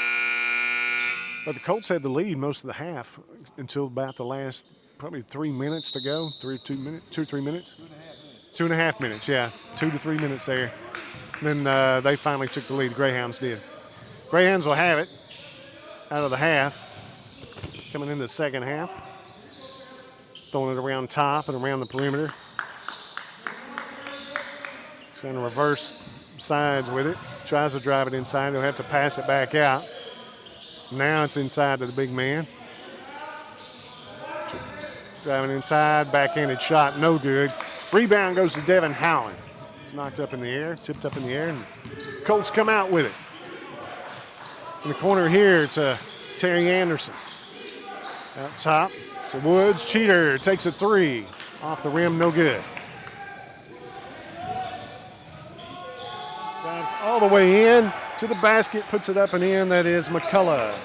But the Colts had the lead most of the half until about the last probably 3 minutes to go. 2 or 3 minutes? 2.5 minutes, yeah. 2 to 3 minutes there. Then they finally took the lead. Greyhounds did. Greyhounds will have it out of the half. Coming into the second half. Throwing it around top and around the perimeter. Trying to reverse sides with it. Tries to drive it inside. He'll have to pass it back out. Now it's inside to the big man. Driving inside, backhanded shot, no good. Rebound goes to Devin Howland. It's knocked up in the air, tipped up in the air, and Colts come out with it. In the corner here, it's Terry Anderson. Out top, to Woods. Cheater takes a 3. Off the rim, no good. Drives all the way in to the basket, puts it up and in. That is McCullough.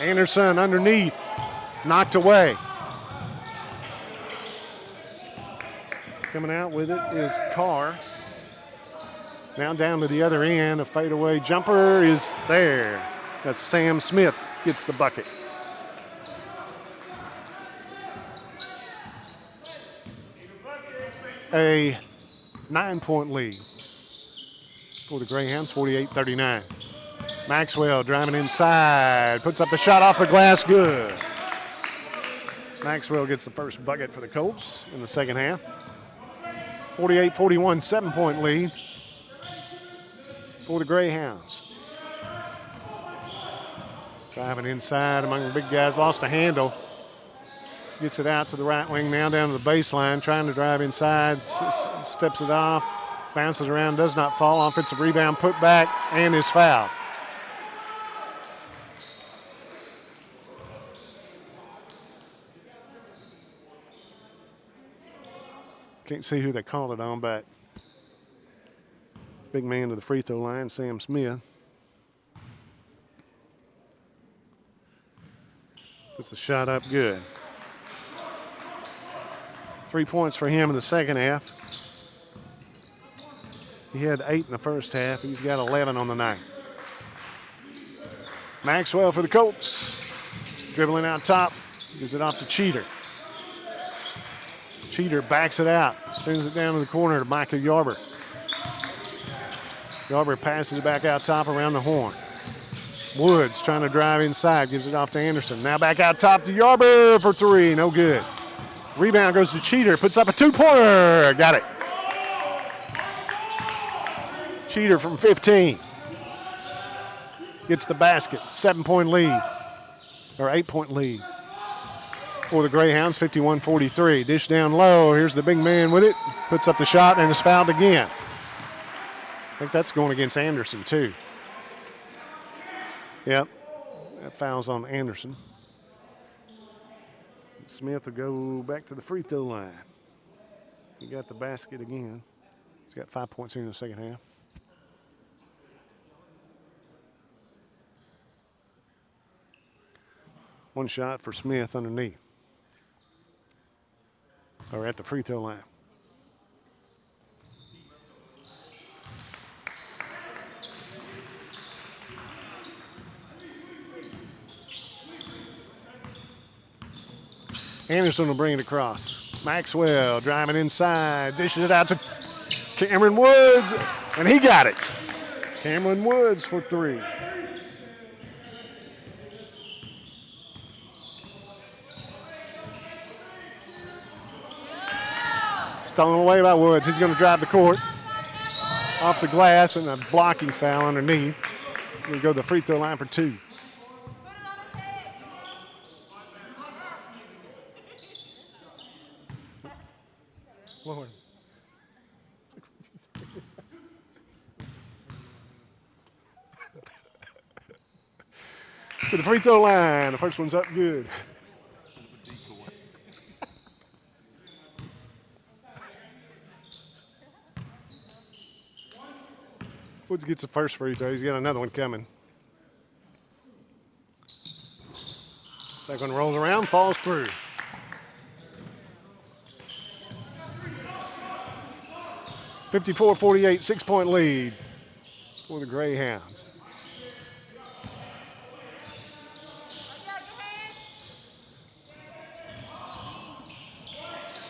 Anderson underneath, knocked away. Coming out with it is Carr. Now down to the other end, a fadeaway jumper is there. That's Sam Smith gets the bucket. A 9-point lead for the Greyhounds, 48-39. Maxwell driving inside, puts up the shot off the glass, good. Maxwell gets the first bucket for the Colts in the second half. 48-41, 7-point lead for the Greyhounds. Driving inside among the big guys, lost a handle. Gets it out to the right wing, now down to the baseline, trying to drive inside, steps it off, bounces around, does not fall. Offensive rebound, put back, and is fouled. Can't see who they called it on, but big man to the free throw line, Sam Smith. Puts the shot up good. 3 points for him in the second half. He had 8 in the first half. He's got 11 on the night. Maxwell for the Colts. Dribbling out top. Gives it off to Cheater. Cheater backs it out. Sends it down to the corner to Micah Yarber. Yarber passes it back out top around the horn. Woods trying to drive inside. Gives it off to Anderson. Now back out top to Yarber for 3. No good. Rebound goes to Cheater. Puts up a 2-pointer. Got it. Cheater from 15. Gets the basket. 7-point lead. Or 8-point lead for the Greyhounds, 51-43. Dish down low. Here's the big man with it. Puts up the shot and is fouled again. I think that's going against Anderson, too. Yep. That foul's on Anderson. Smith will go back to the free throw line. He got the basket again. He's got 5 points here in the second half. One shot for Smith underneath. Or at the free throw line. Anderson will bring it across. Maxwell driving inside, dishes it out to Cameron Woods, and he got it. Cameron Woods for 3. Stolen away by Woods. He's going to drive the court. Off the glass and a blocking foul underneath. He'll go to the free throw line for 2. Lord. To the free throw line. The first one's up good. Woods gets the first free throw. He's got another one coming. Second one rolls around, falls through. (54-48), 6-point lead for the Greyhounds.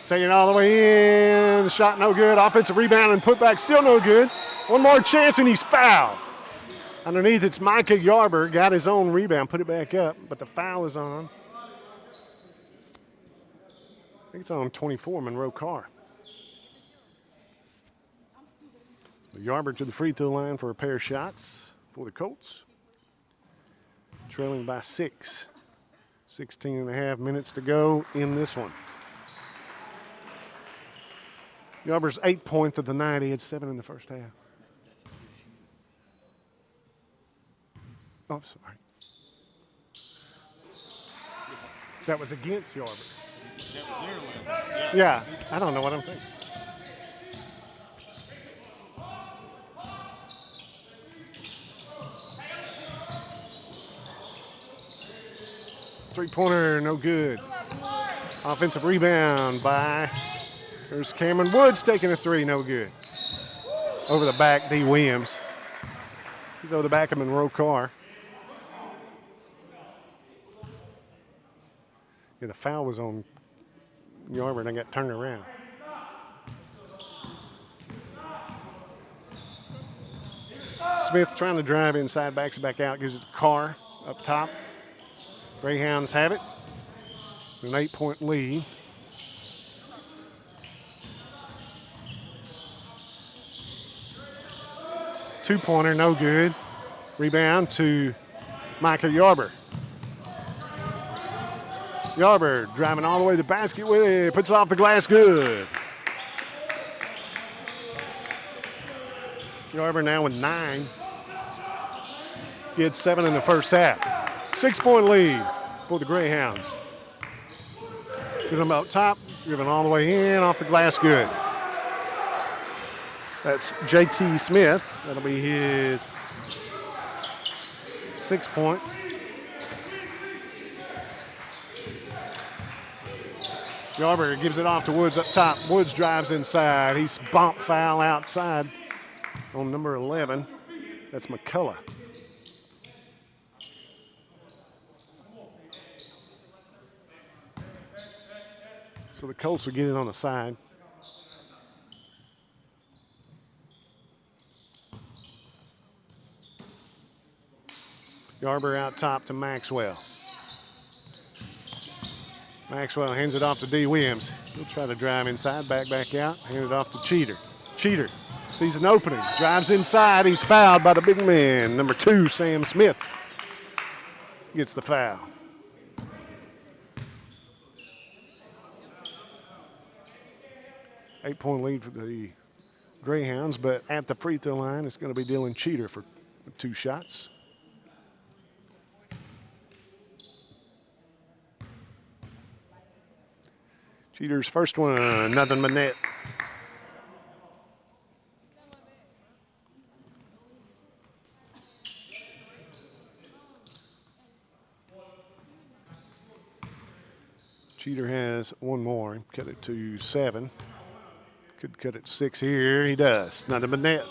Taking it all the way in. Shot no good. Offensive rebound and putback still no good. One more chance and he's fouled. Underneath it's Micah Yarber. Got his own rebound. Put it back up. But the foul is on. I think it's on 24, Monroe Carr. So Yarber to the free throw line for a pair of shots for the Colts. Trailing by 6. 16 and a half minutes to go in this one. Yarber's 8 points of the night. He had 7 in the first half. Oh, sorry. That was against Yarber. That was their left. Yeah, I don't know what I'm thinking. Three-pointer, no good. Offensive rebound by, there's Cameron Woods taking a three, no good. Over the back, D. Williams. He's over the back of Monroe Carr. Yeah, the foul was on Yarber and I got turned around. Smith trying to drive inside, backs it back out, gives it to Carr up top. Greyhounds have it. An 8-point lead. Two-pointer, no good. Rebound to Micah Yarber. Yarber driving all the way to the basket with it, puts it off the glass, good. Yarber now with 9. He had 7 in the first half. 6-point lead for the Greyhounds. Get them out top, driven all the way in, off the glass, good. That's JT Smith. That'll be his 6-point. Yarber gives it off to Woods up top. Woods drives inside. He's bump foul outside on number 11. That's McCullough. So the Colts will get it on the side. Yarber out top to Maxwell. Maxwell hands it off to D. Williams. He'll try to drive inside, back out, hand it off to Cheater. Cheater sees an opening, drives inside. He's fouled by the big man. Number 2, Sam Smith, gets the foul. Eight-point lead for the Greyhounds, but at the free throw line, it's going to be Dylan Cheater for 2 shots. Cheater's first one, nothing but net. Cheater has one more, cut it to 7. Could cut it to 6 here, he does. Nothing but net.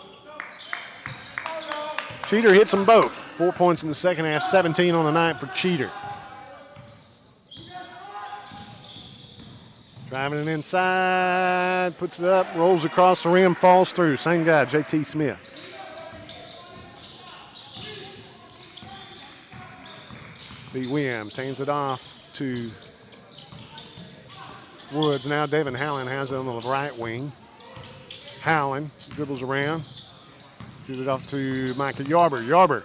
Cheater hits them both. 4 points in the second half, 17 on the night for Cheater. Driving it inside, puts it up, rolls across the rim, falls through. Same guy, JT Smith. B. Williams hands it off to Woods. Now Devin Howland has it on the right wing. Howland dribbles around. Gives it off to Micah Yarber. Yarber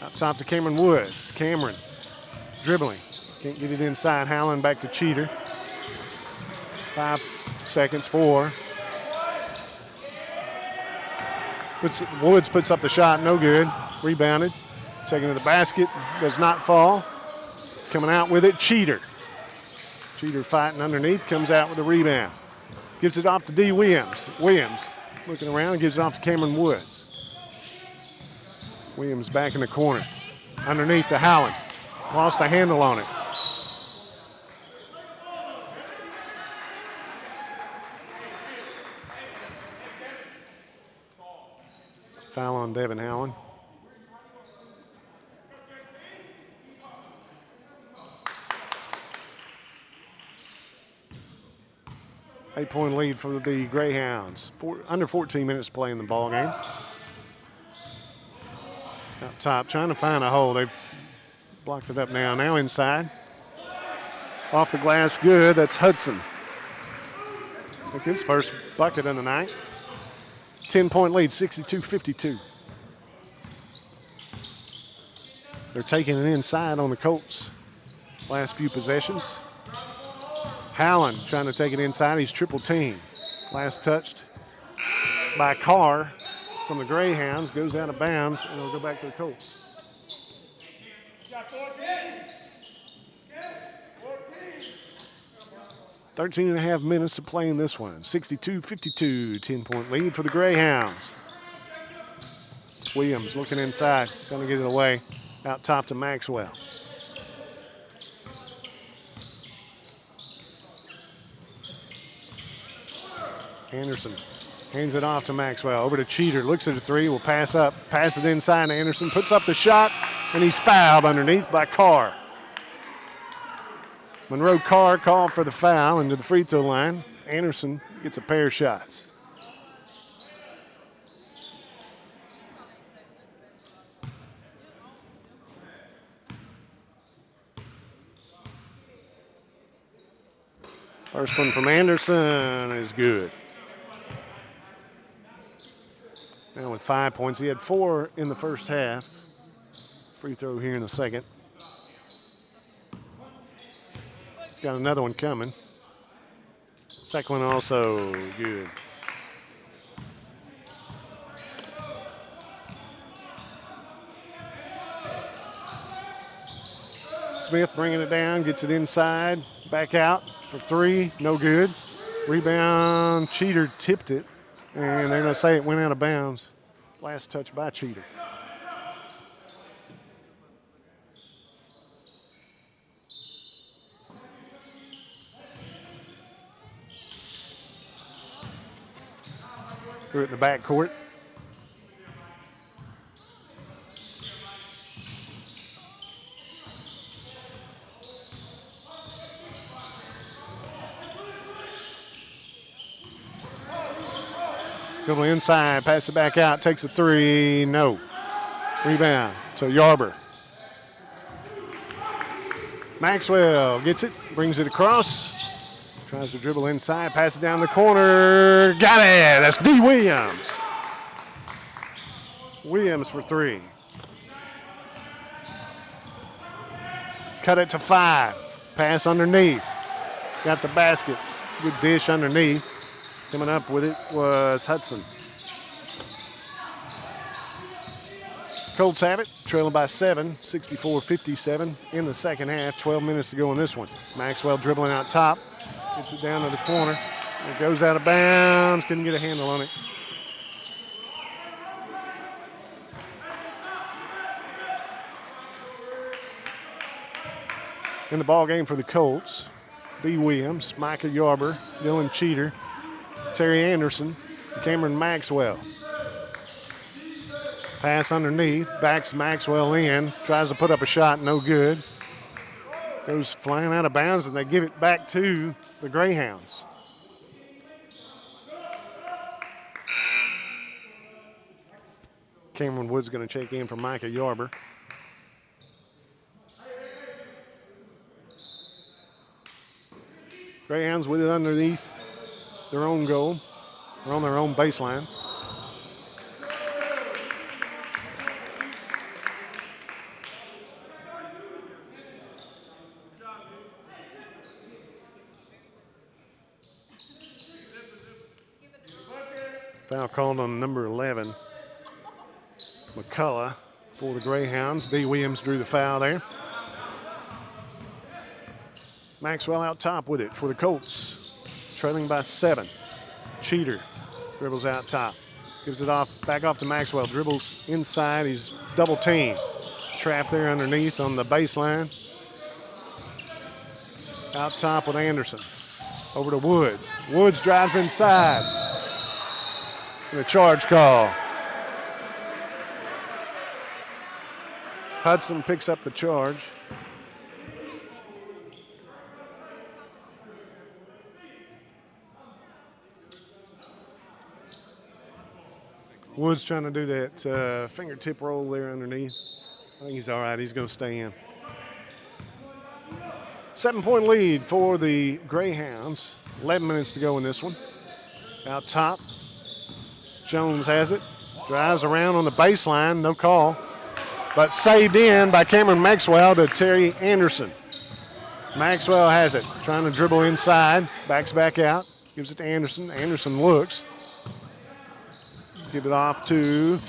out top to Cameron Woods. Cameron dribbling. Can't get it inside. Howland back to Cheater. 5 seconds, 4. Woods puts up the shot, no good. Rebounded. Taken to the basket, does not fall. Coming out with it, Cheater. Cheater fighting underneath, comes out with a rebound. Gives it off to D. Williams. Williams looking around and gives it off to Cameron Woods. Williams back in the corner. Underneath to Howland. Lost a handle on it. Foul on Devin Howland. Eight-point lead for the Greyhounds. Under 14 minutes to play in the ball game. Out top, trying to find a hole. They've blocked it up now. Now inside. Off the glass, good. That's Hudson. I think his first bucket of the night. 10-point lead, 62-52. They're taking it inside on the Colts. Last few possessions. Howland trying to take it inside. He's triple teamed. Last touched by Carr from the Greyhounds. Goes out of bounds, and it'll go back to the Colts. 13 and a half minutes to play in this one. 62-52, 10-point lead for the Greyhounds. Williams looking inside, going to get it away. Out top to Maxwell. Anderson hands it off to Maxwell. Over to Cheater, looks at the three, will pass up, pass it inside to Anderson, puts up the shot, and he's fouled underneath by Carr. Monroe Carr called for the foul into the free throw line. Anderson gets a pair of shots. First one from Anderson is good. Now with 5 points. He had 4 in the first half. Free throw here in the second. Got another one coming. Second one also good. Smith bringing it down, gets it inside, back out for 3, no good. Rebound, Cheater tipped it, and they're going to say it went out of bounds. Last touch by Cheater. Threw it in the backcourt. Dribble inside, pass it back out, takes a 3, no. Rebound to Yarber. Maxwell gets it, brings it across. Tries to dribble inside, pass it down the corner. Got it, that's D. Williams. Williams for 3. Cut it to 5, pass underneath. Got the basket, good dish underneath. Coming up with it was Hudson. Colts have it, trailing by 7, 64-57 in the second half. 12 minutes to go in this one. Maxwell dribbling out top, gets it down to the corner. It goes out of bounds, couldn't get a handle on it. In the ball game for the Colts, D. Williams, Micah Yarber, Dylan Cheater, Terry Anderson, Cameron Maxwell. Pass underneath, backs Maxwell in, tries to put up a shot, no good. Goes flying out of bounds, and they give it back to the Greyhounds. Cameron Wood's going to check in for Micah Yarber. Greyhounds with it underneath their own goal. They're on their own baseline. Foul called on number 11, McCullough, for the Greyhounds. D. Williams drew the foul there. Maxwell out top with it for the Colts, trailing by 7. Cheater dribbles out top, gives it off, back off to Maxwell, dribbles inside, he's double teamed. Trapped there underneath on the baseline. Out top with Anderson, over to Woods. Woods drives inside. And a charge call. Hudson picks up the charge. Woods trying to do that fingertip roll there underneath. I think he's all right. He's going to stay in. 7-point lead for the Greyhounds. 11 minutes to go in this one. Out top, Jones has it. Drives around on the baseline, no call. But saved in by Cameron Maxwell to Terry Anderson. Maxwell has it, trying to dribble inside, backs back out, gives it to Anderson. Anderson looks. Give it off to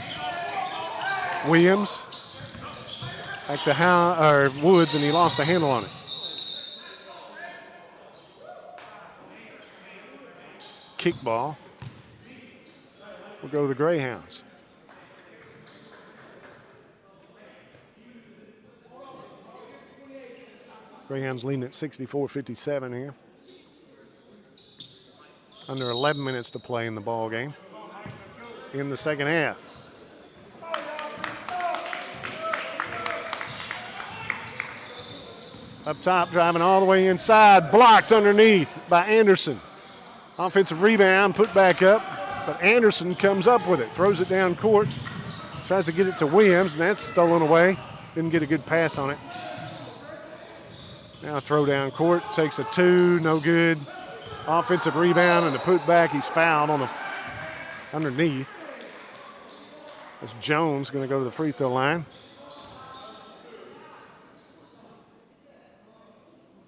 Williams. Back to Woods, and he lost a handle on it. kickball will go to the Greyhounds. Greyhounds leading at 64-57 here. Under 11 minutes to play in the ball game in the second half. Up top, driving all the way inside, blocked underneath by Anderson. Offensive rebound, put back up, but Anderson comes up with it, throws it down court, tries to get it to Williams, and that's stolen away. Didn't get a good pass on it. Now throw down court, takes a two, no good. Offensive rebound and the put back, he's fouled on the underneath. As Jones going to go to the free throw line.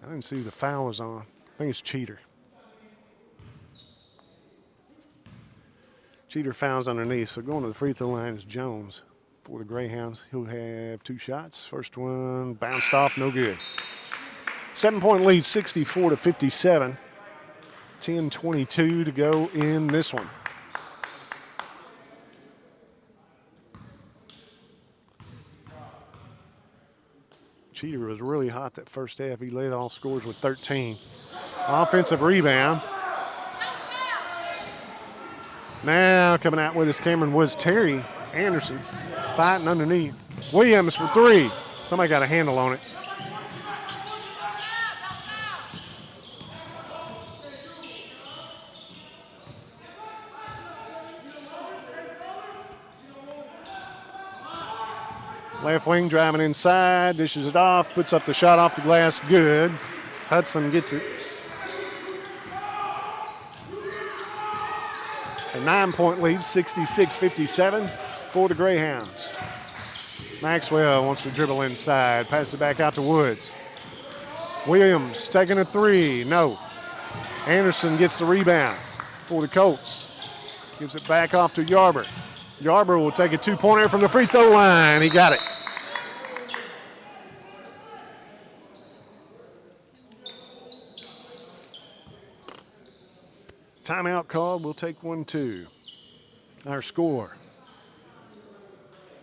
I didn't see who the foul was on. I think it's Cheater. Cheater fouls underneath, so going to the free throw line is Jones for the Greyhounds. He'll have 2 shots. First one bounced off, no good. 7-point lead, 64-57. 10:22 to go in this one. Cheater was really hot that first half. He led all scores with 13. Offensive rebound. Now coming out with us, Cameron Woods. Terry Anderson fighting underneath. Williams for 3. Somebody got a handle on it. Left wing driving inside, dishes it off, puts up the shot off the glass, good. Hudson gets it. A 9-point lead, 66-57 for the Greyhounds. Maxwell wants to dribble inside, pass it back out to Woods. Williams taking a 3, no. Anderson gets the rebound for the Colts. Gives it back off to Yarber. Yarber will take a 2-pointer from the free throw line. He got it. Timeout called. We'll take 1-2. Our score.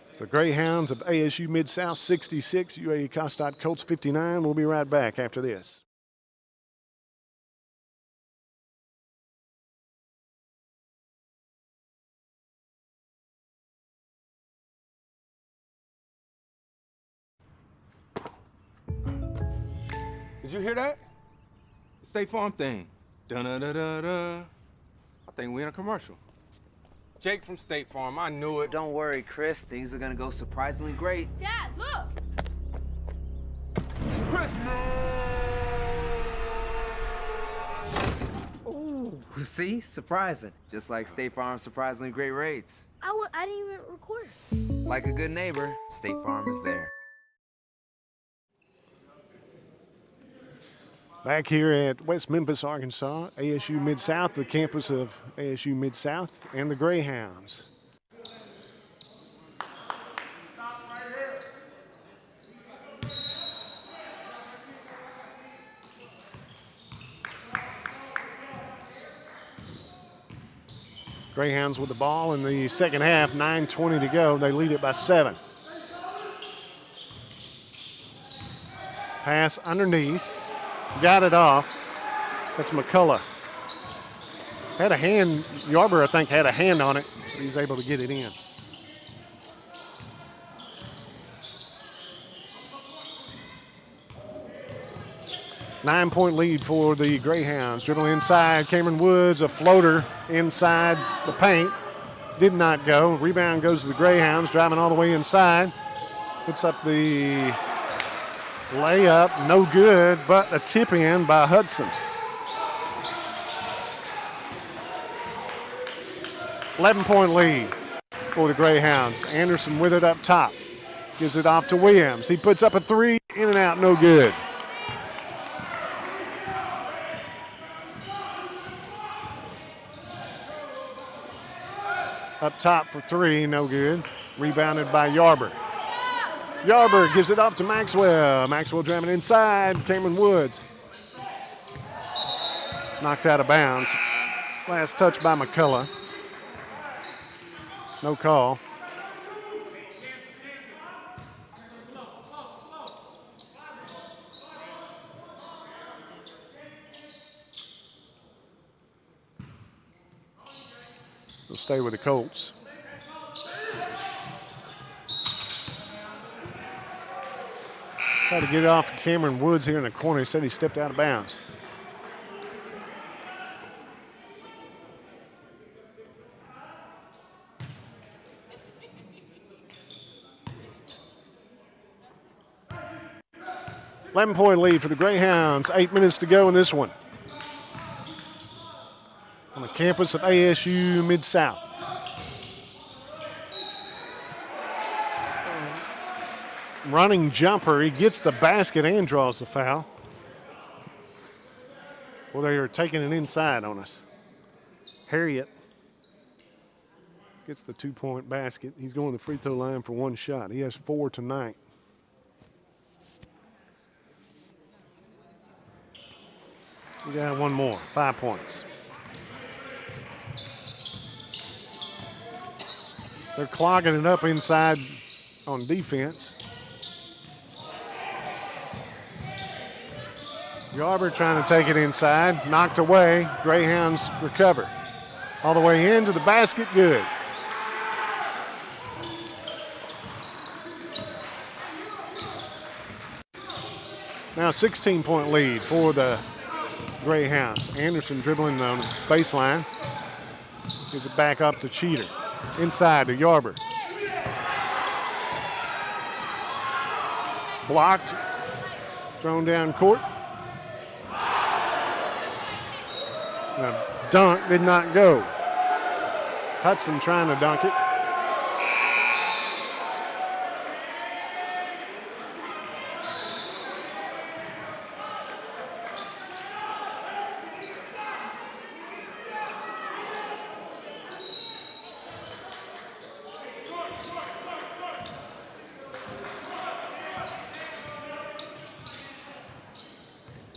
It's the Greyhounds of ASU Midsouth 66, UAE Costot Colts 59. We'll be right back after this. Did you hear that? The State Farm thing. Dun-da-da-da-da. I think we're in a commercial. Jake from State Farm, I knew it. Don't worry, Chris. Things are gonna go surprisingly great. Dad, look! Chris! Ooh, see? Surprising. Just like State Farm's surprisingly great rates. I didn't even record. Like a good neighbor, State Farm is there. Back here at West Memphis, Arkansas, ASU Midsouth, the campus of ASU Midsouth and the Greyhounds. Greyhounds with the ball in the second half, 9:20 to go. They lead it by 7. Pass underneath. Got it off. That's McCullough. Had a hand, Yarber, I think, had a hand on it, but he's able to get it in. Nine-point lead for the Greyhounds. Dribble inside, Cameron Woods, a floater inside the paint. Did not go. Rebound goes to the Greyhounds, driving all the way inside. Puts up the layup, no good, but a tip in by Hudson. 11-point lead for the Greyhounds. Anderson with it up top. Gives it off to Williams. He puts up a 3, in and out, no good. Up top for 3, no good. Rebounded by Yarber. Yarber gives it up to Maxwell. Maxwell driving inside. Cameron Woods. Knocked out of bounds. Last touch by McCullough. No call. We'll stay with the Colts. Tried to get it off Cameron Woods here in the corner. He said he stepped out of bounds. $11-point lead for the Greyhounds. 8 minutes to go in this one. On the campus of ASU Midsouth. Running jumper, he gets the basket and draws the foul. Well, they are taking it inside on us. Harriet gets the 2-point basket. He's going to the free throw line for one shot. He has 4 tonight. We got one more, 5 points. They're clogging it up inside on defense. Yarber trying to take it inside, knocked away. Greyhounds recover. All the way into the basket, good. Now 16-point lead for the Greyhounds. Anderson dribbling on the baseline. Gives it back up to Cheater. Inside to Yarber. Blocked. Thrown down court. The dunk did not go. Hudson trying to dunk it.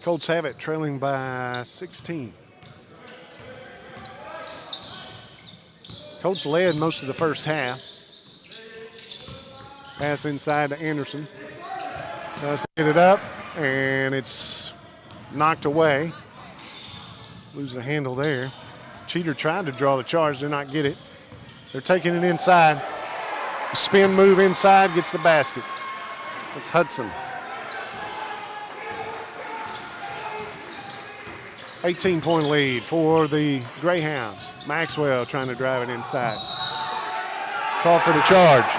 Colts have it, trailing by 16. Colts led most of the first half. Pass inside to Anderson. Does hit it up, and it's knocked away. Lose the handle there. Cheater tried to draw the charge, did not get it. They're taking it inside. Spin move inside, gets the basket. It's Hudson. 18-point lead for the Greyhounds. Maxwell trying to drive it inside. Call for the charge.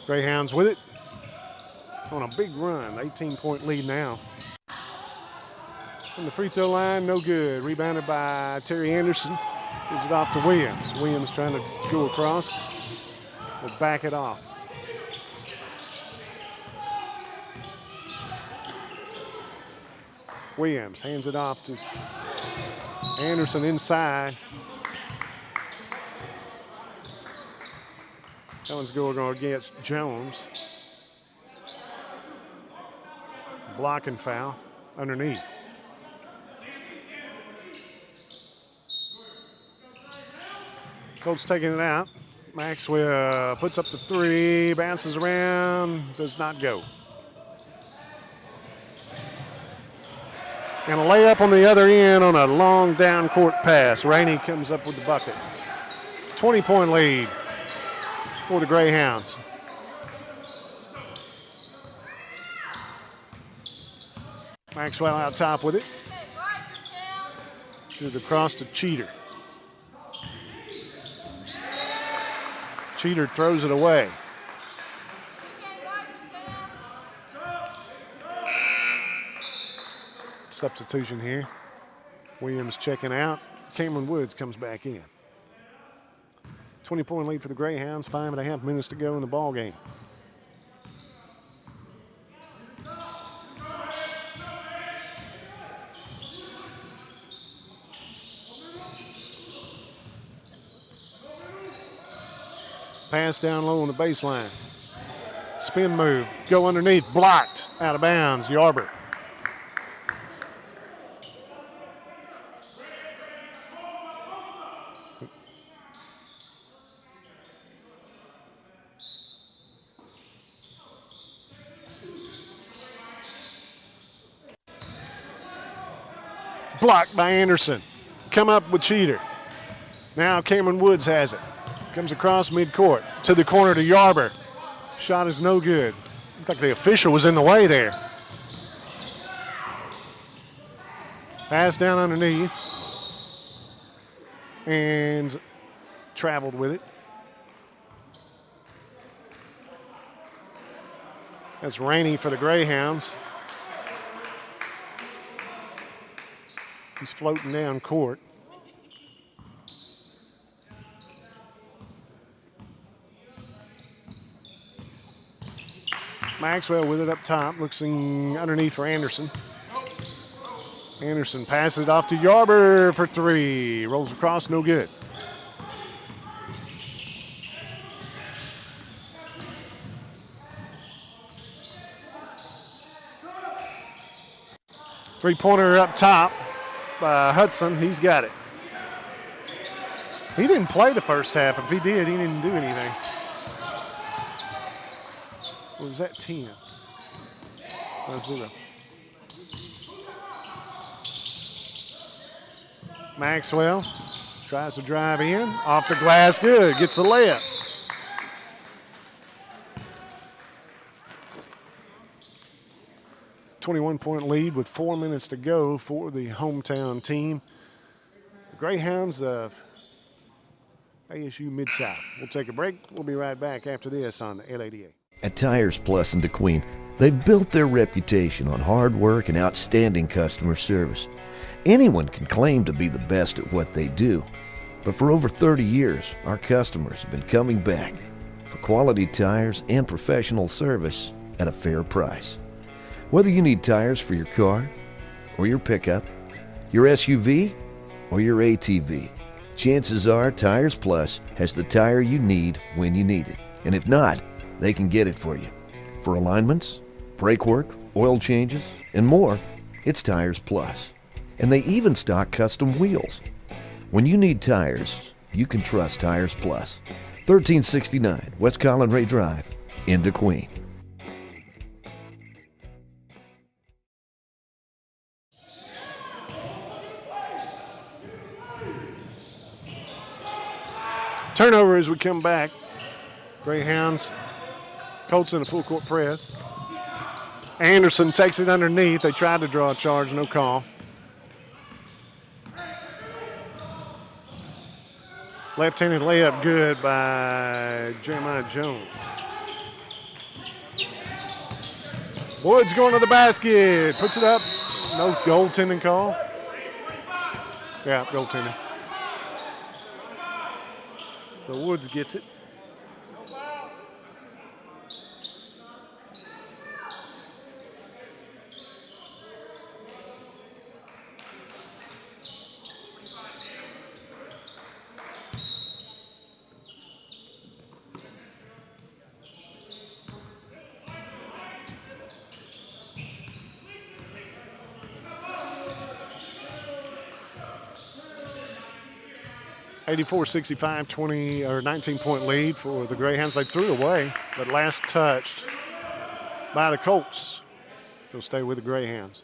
Greyhounds with it on a big run, 18-point lead now. From the free throw line, no good. Rebounded by Terry Anderson. Gives it off to Williams. Williams trying to go across. Will back it off. Williams hands it off to Anderson inside. That one's going against Jones. Blocking foul underneath. Colts taking it out. Maxwell puts up the three, bounces around, does not go. And a layup on the other end on a long down court pass. Rainey comes up with the bucket. 20-point lead for the Greyhounds. Maxwell out top with it. Gives it across to Cheater. Cheater throws it away. Substitution here. Williams checking out. Cameron Woods comes back in. 20-point lead for the Greyhounds, 5.5 minutes to go in the ball game. Pass down low on the baseline. Spin move, go underneath, blocked, out of bounds, Yarber. Blocked by Anderson. Come up with Cheater. Now Cameron Woods has it. Comes across midcourt to the corner to Yarber. Shot is no good. Looks like the official was in the way there. Pass down underneath. And traveled with it. That's Rainey for the Greyhounds. He's floating down court. Maxwell with it up top, looking underneath for Anderson. Anderson passes it off to Yarber for three. Rolls across, no good. Three-pointer up top by Hudson. He's got it. He didn't play the first half. If he did, he didn't do anything. Or was that 10? That's 0. Maxwell tries to drive in. Off the glass, good. Gets the layup. .1 lead with 4 minutes to go for the hometown team. The Greyhounds of ASU Midsouth. We'll take a break. We'll be right back after this on L88. At Tires Plus in DeQueen, they've built their reputation on hard work and outstanding customer service. Anyone can claim to be the best at what they do, but for over 30 years, our customers have been coming back for quality tires and professional service at a fair price. Whether you need tires for your car or your pickup, your SUV or your ATV, chances are Tires Plus has the tire you need when you need it. And if not, they can get it for you. For alignments, brake work, oil changes, and more, it's Tires Plus. And they even stock custom wheels. When you need tires, you can trust Tires Plus. 1369 West Collin Ray Drive in DeQueen. Turnover as we come back. Greyhounds, Colts in a full court press. Anderson takes it underneath. They tried to draw a charge, no call. Left-handed layup good by Jeremiah Jones. Woods going to the basket, puts it up. No goaltending call. Yeah, goaltending. So Woods gets it. .65, 20 or 19-point lead for the Greyhounds. They threw away, but last touched by the Colts. They'll stay with the Greyhounds.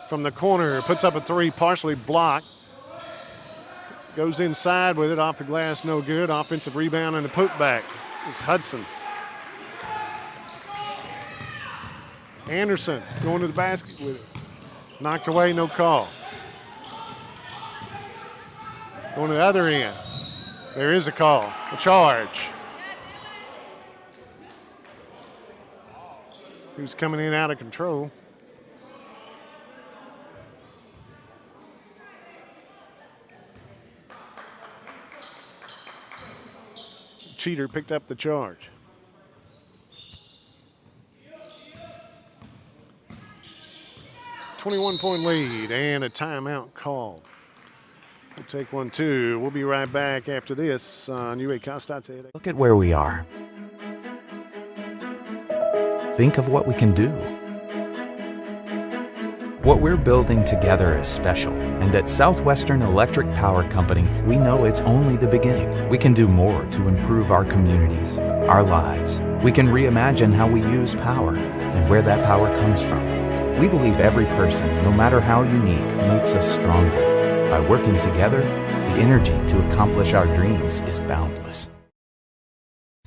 From the corner, puts up a three, partially blocked. Goes inside with it, off the glass, no good. Offensive rebound and a putback. It's Hudson. Anderson going to the basket with it. Knocked away, no call. Going to the other end. There is a call, a charge. who's coming in out of control. Cheater picked up the charge. .21 lead and a timeout called. We'll take 1-2. We'll be right back after this on UA Kostad's. Look at where we are. Think of what we can do. What we're building together is special, and at Southwestern Electric Power Company, we know it's only the beginning. We can do more to improve our communities, our lives. We can reimagine how we use power and where that power comes from. We believe every person, no matter how unique, makes us stronger. By working together, the energy to accomplish our dreams is boundless.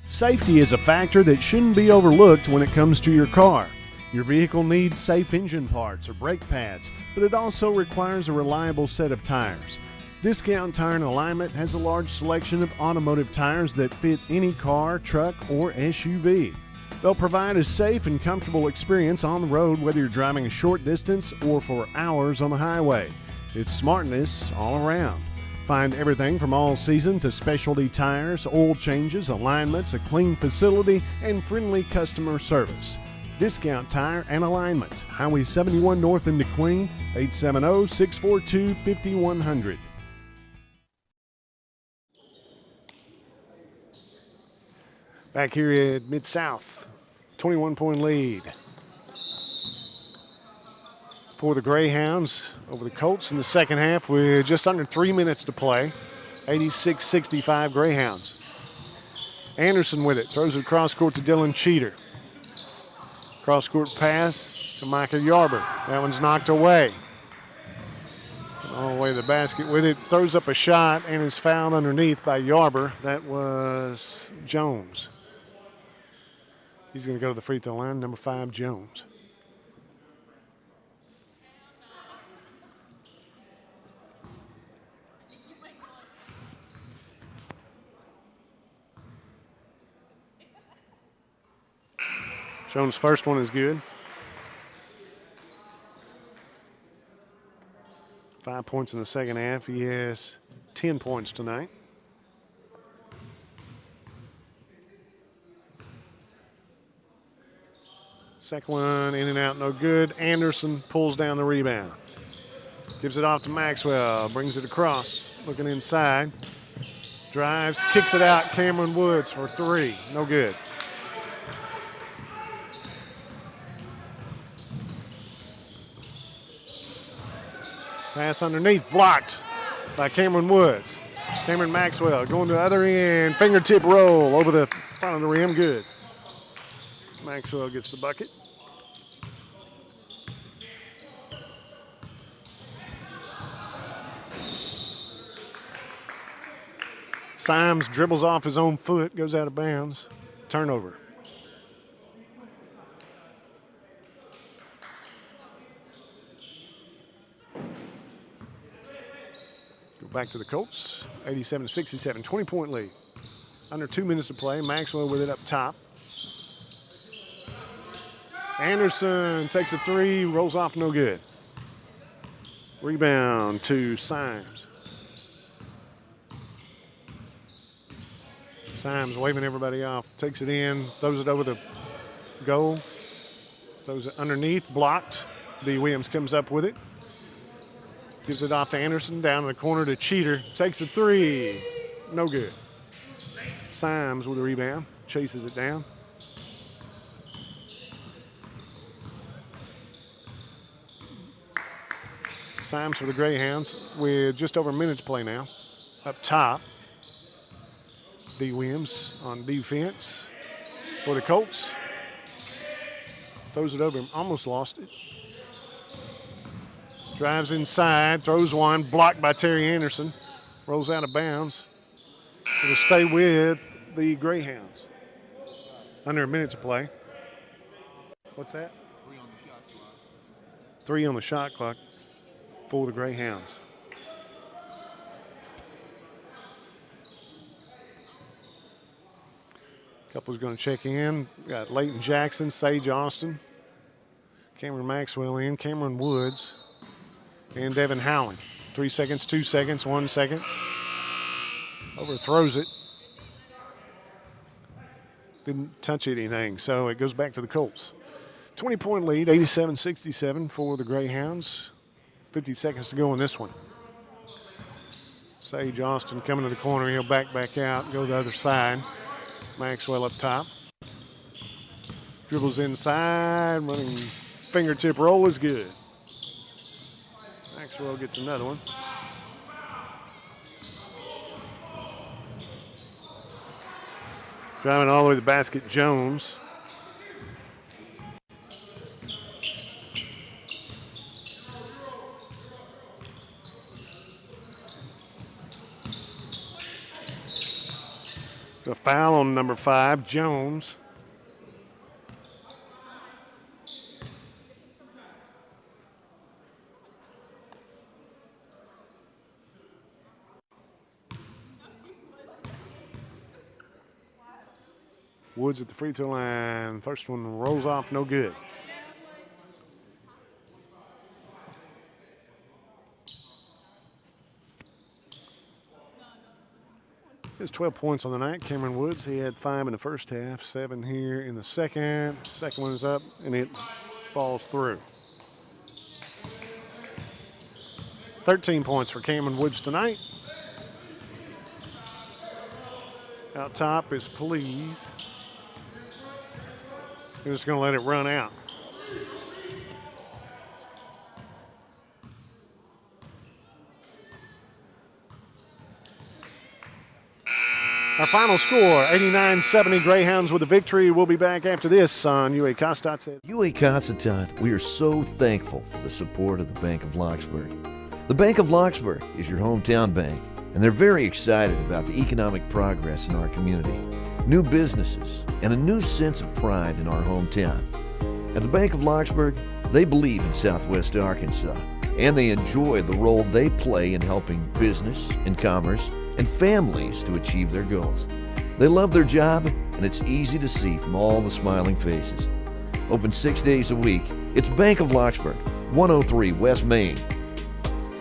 Safety is a factor that shouldn't be overlooked when it comes to your car. Your vehicle needs safe engine parts or brake pads, but it also requires a reliable set of tires. Discount Tire and Alignment has a large selection of automotive tires that fit any car, truck, or SUV. They'll provide a safe and comfortable experience on the road, whether you're driving a short distance or for hours on the highway. It's smartness all around. Find everything from all-season to specialty tires, oil changes, alignments, a clean facility, and friendly customer service. Discount Tire and Alignment, Highway 71 North in DeQueen, 870-642-5100. Back here at Mid-South, 21-point lead for the Greyhounds over the Colts in the second half with just under 3 minutes to play. 86-65 Greyhounds. Anderson with it, throws it across court to Dylan Cheater. Cross court pass to Micah Yarber. That one's knocked away. All the way to the basket with it. Throws up a shot and is fouled underneath by Yarber. That was Jones. He's going to go to the free throw line, number 5, Jones. Jones' first one is good. 5 points in the second half. He has 10 points tonight. Second one in and out, no good. Anderson pulls down the rebound. Gives it off to Maxwell, brings it across, looking inside. Drives, kicks it out, Cameron Woods for 3, no good. Pass underneath, blocked by Cameron Woods. Cameron Maxwell going to the other end, fingertip roll over the front of the rim, good. Maxwell gets the bucket. Symes dribbles off his own foot, goes out of bounds. Turnover. Go back to the Colts, 87-67, 20-point lead. Under 2 minutes to play, Maxwell with it up top. Anderson takes a 3, rolls off, no good. Rebound to Symes. Symes waving everybody off, takes it in, throws it over the goal, throws it underneath, blocked. D. Williams comes up with it. Gives it off to Anderson, down in the corner to Cheater, takes a 3, no good. Symes with a rebound, chases it down. Symes for the Greyhounds with just over a minute to play now. Up top, D. Williams on defense for the Colts. Throws it over him, almost lost it. Drives inside, throws one, blocked by Terry Anderson. Rolls out of bounds. It'll stay with the Greyhounds. Under a minute to play. What's that? 3 on the shot clock for the Greyhounds. Couple's going to check in. Got Leighton Jackson, Sage Austin, Cameron Maxwell in, Cameron Woods, and Devin Howling. 3 seconds, 2 seconds, 1 second. Overthrows it. Didn't touch anything, so it goes back to the Colts. 20-point lead, 87-67 for the Greyhounds. 50 seconds to go in this one. Sage Austin coming to the corner. He'll back out, go the other side. Maxwell up top. Dribbles inside, running fingertip roll is good. Maxwell gets another one. Driving all the way to the basket, Jones. A foul on number 5, Jones. Woods at the free throw line. First one rolls off, no good. His 12 points on the night. Cameron Woods, he had 5 in the first half, 7 here in the second. Second one is up, and it falls through. 13 points for Cameron Woods tonight. Out top is Please. He's just going to let it run out. Our final score, 89-70 Greyhounds with a victory. We'll be back after this on UA Kostad's. UA Kostad, we are so thankful for the support of the Bank of Locksburg. The Bank of Locksburg is your hometown bank, and they're very excited about the economic progress in our community, new businesses, and a new sense of pride in our hometown. At the Bank of Locksburg, they believe in Southwest Arkansas, and they enjoy the role they play in helping business and commerce and families to achieve their goals. They love their job, and it's easy to see from all the smiling faces. Open 6 days a week, it's Bank of Locksburg, 103 West Main.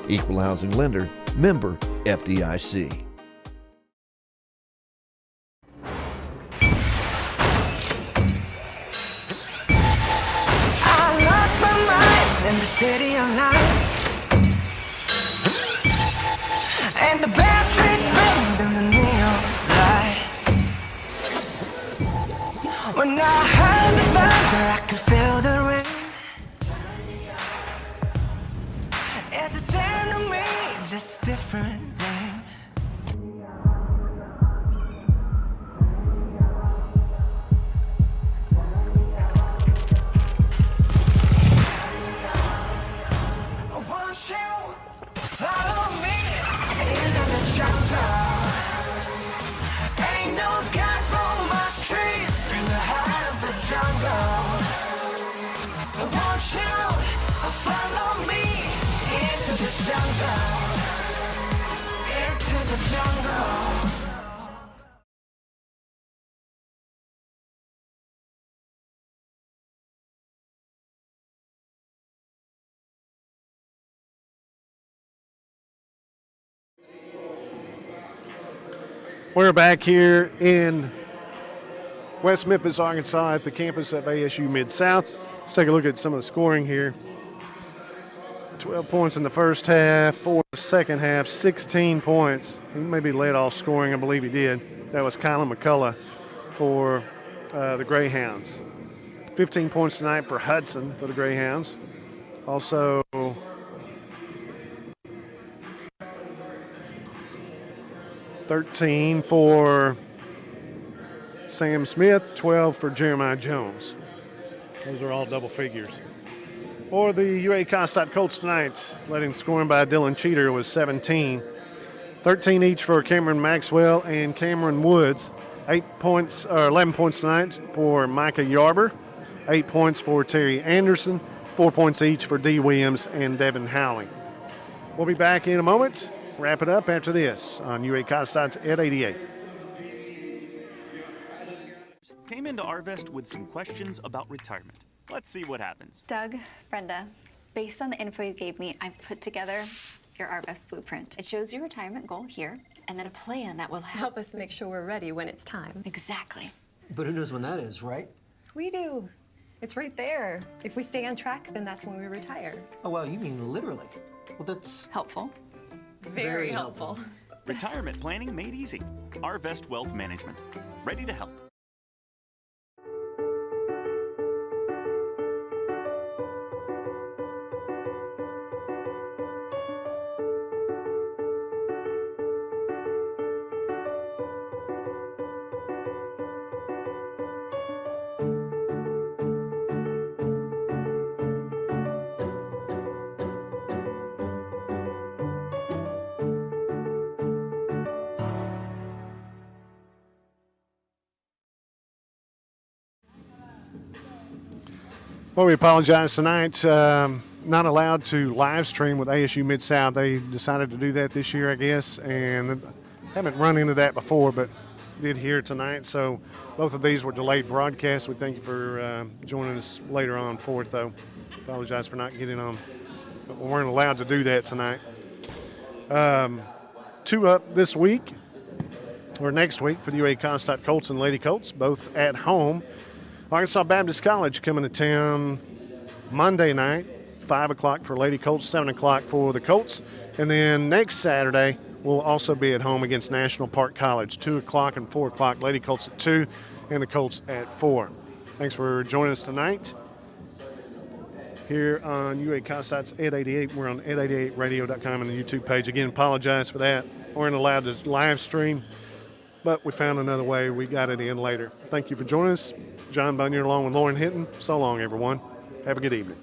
Equal housing lender, member FDIC. I lost my mind in the city of night, and the bad street burns in the neon lights. When I heard the thunder, I could feel the rain. It's the same to me, just different name. Won't you follow me into the jungle? Ain't no God roam my streets through the heart of the jungle. Won't you follow me into the jungle? Into the jungle. We're back here in West Memphis, Arkansas at the campus of ASU Midsouth. Let's take a look at some of the scoring here. 12 points in the first half, 4 in the second half, 16 points. He maybe led off scoring, I believe he did. That was Kylan McCullough for the Greyhounds. 15 points tonight for Hudson for the Greyhounds. Also, $13 for Sam Smith, 12 for Jeremiah Jones. Those are all double figures. For the UA Kostad Colts tonight, leading scoring by Dylan Cheater was 17. 13 each for Cameron Maxwell and Cameron Woods. 11 points tonight for Micah Yarber. 8 points for Terry Anderson. 4 points each for D. Williams and Devin Howling. We'll be back in a moment. Wrap it up after this on UA Kostad's at 88. Came into Arvest with some questions about retirement. Let's see what happens. Doug, Brenda, based on the info you gave me, I've put together your Our Best blueprint. It shows your retirement goal here, and then a plan that will Help us make sure we're ready when it's time. Exactly. But who knows when that is, right? We do. It's right there. If we stay on track, then that's when we retire. Oh, well, you mean literally. Well, that's helpful. Very helpful. Retirement planning made easy. Arvest Wealth Management. Ready to help. Well, we apologize tonight. Not allowed to live stream with ASU Midsouth. They decided to do that this year, I guess, and haven't run into that before, but did here tonight. So both of these were delayed broadcasts. We thank you for joining us later on for it, though. Apologize for not getting on. But we weren't allowed to do that tonight. Two up this week, or next week, for the UAC Colts and Lady Colts, both at home. Arkansas Baptist College coming to town Monday night, 5 o'clock for Lady Colts, 7 o'clock for the Colts. And then next Saturday, we'll also be at home against National Park College, 2 o'clock and 4 o'clock. Lady Colts at 2 and the Colts at 4. Thanks for joining us tonight here on UAC 888. We're on 888radio.com and the YouTube page. Again, apologize for that. We weren't allowed to live stream, but we found another way. We got it in later. Thank you for joining us. John Bunyan along with Lauren Hinton. So long, everyone. Have a good evening.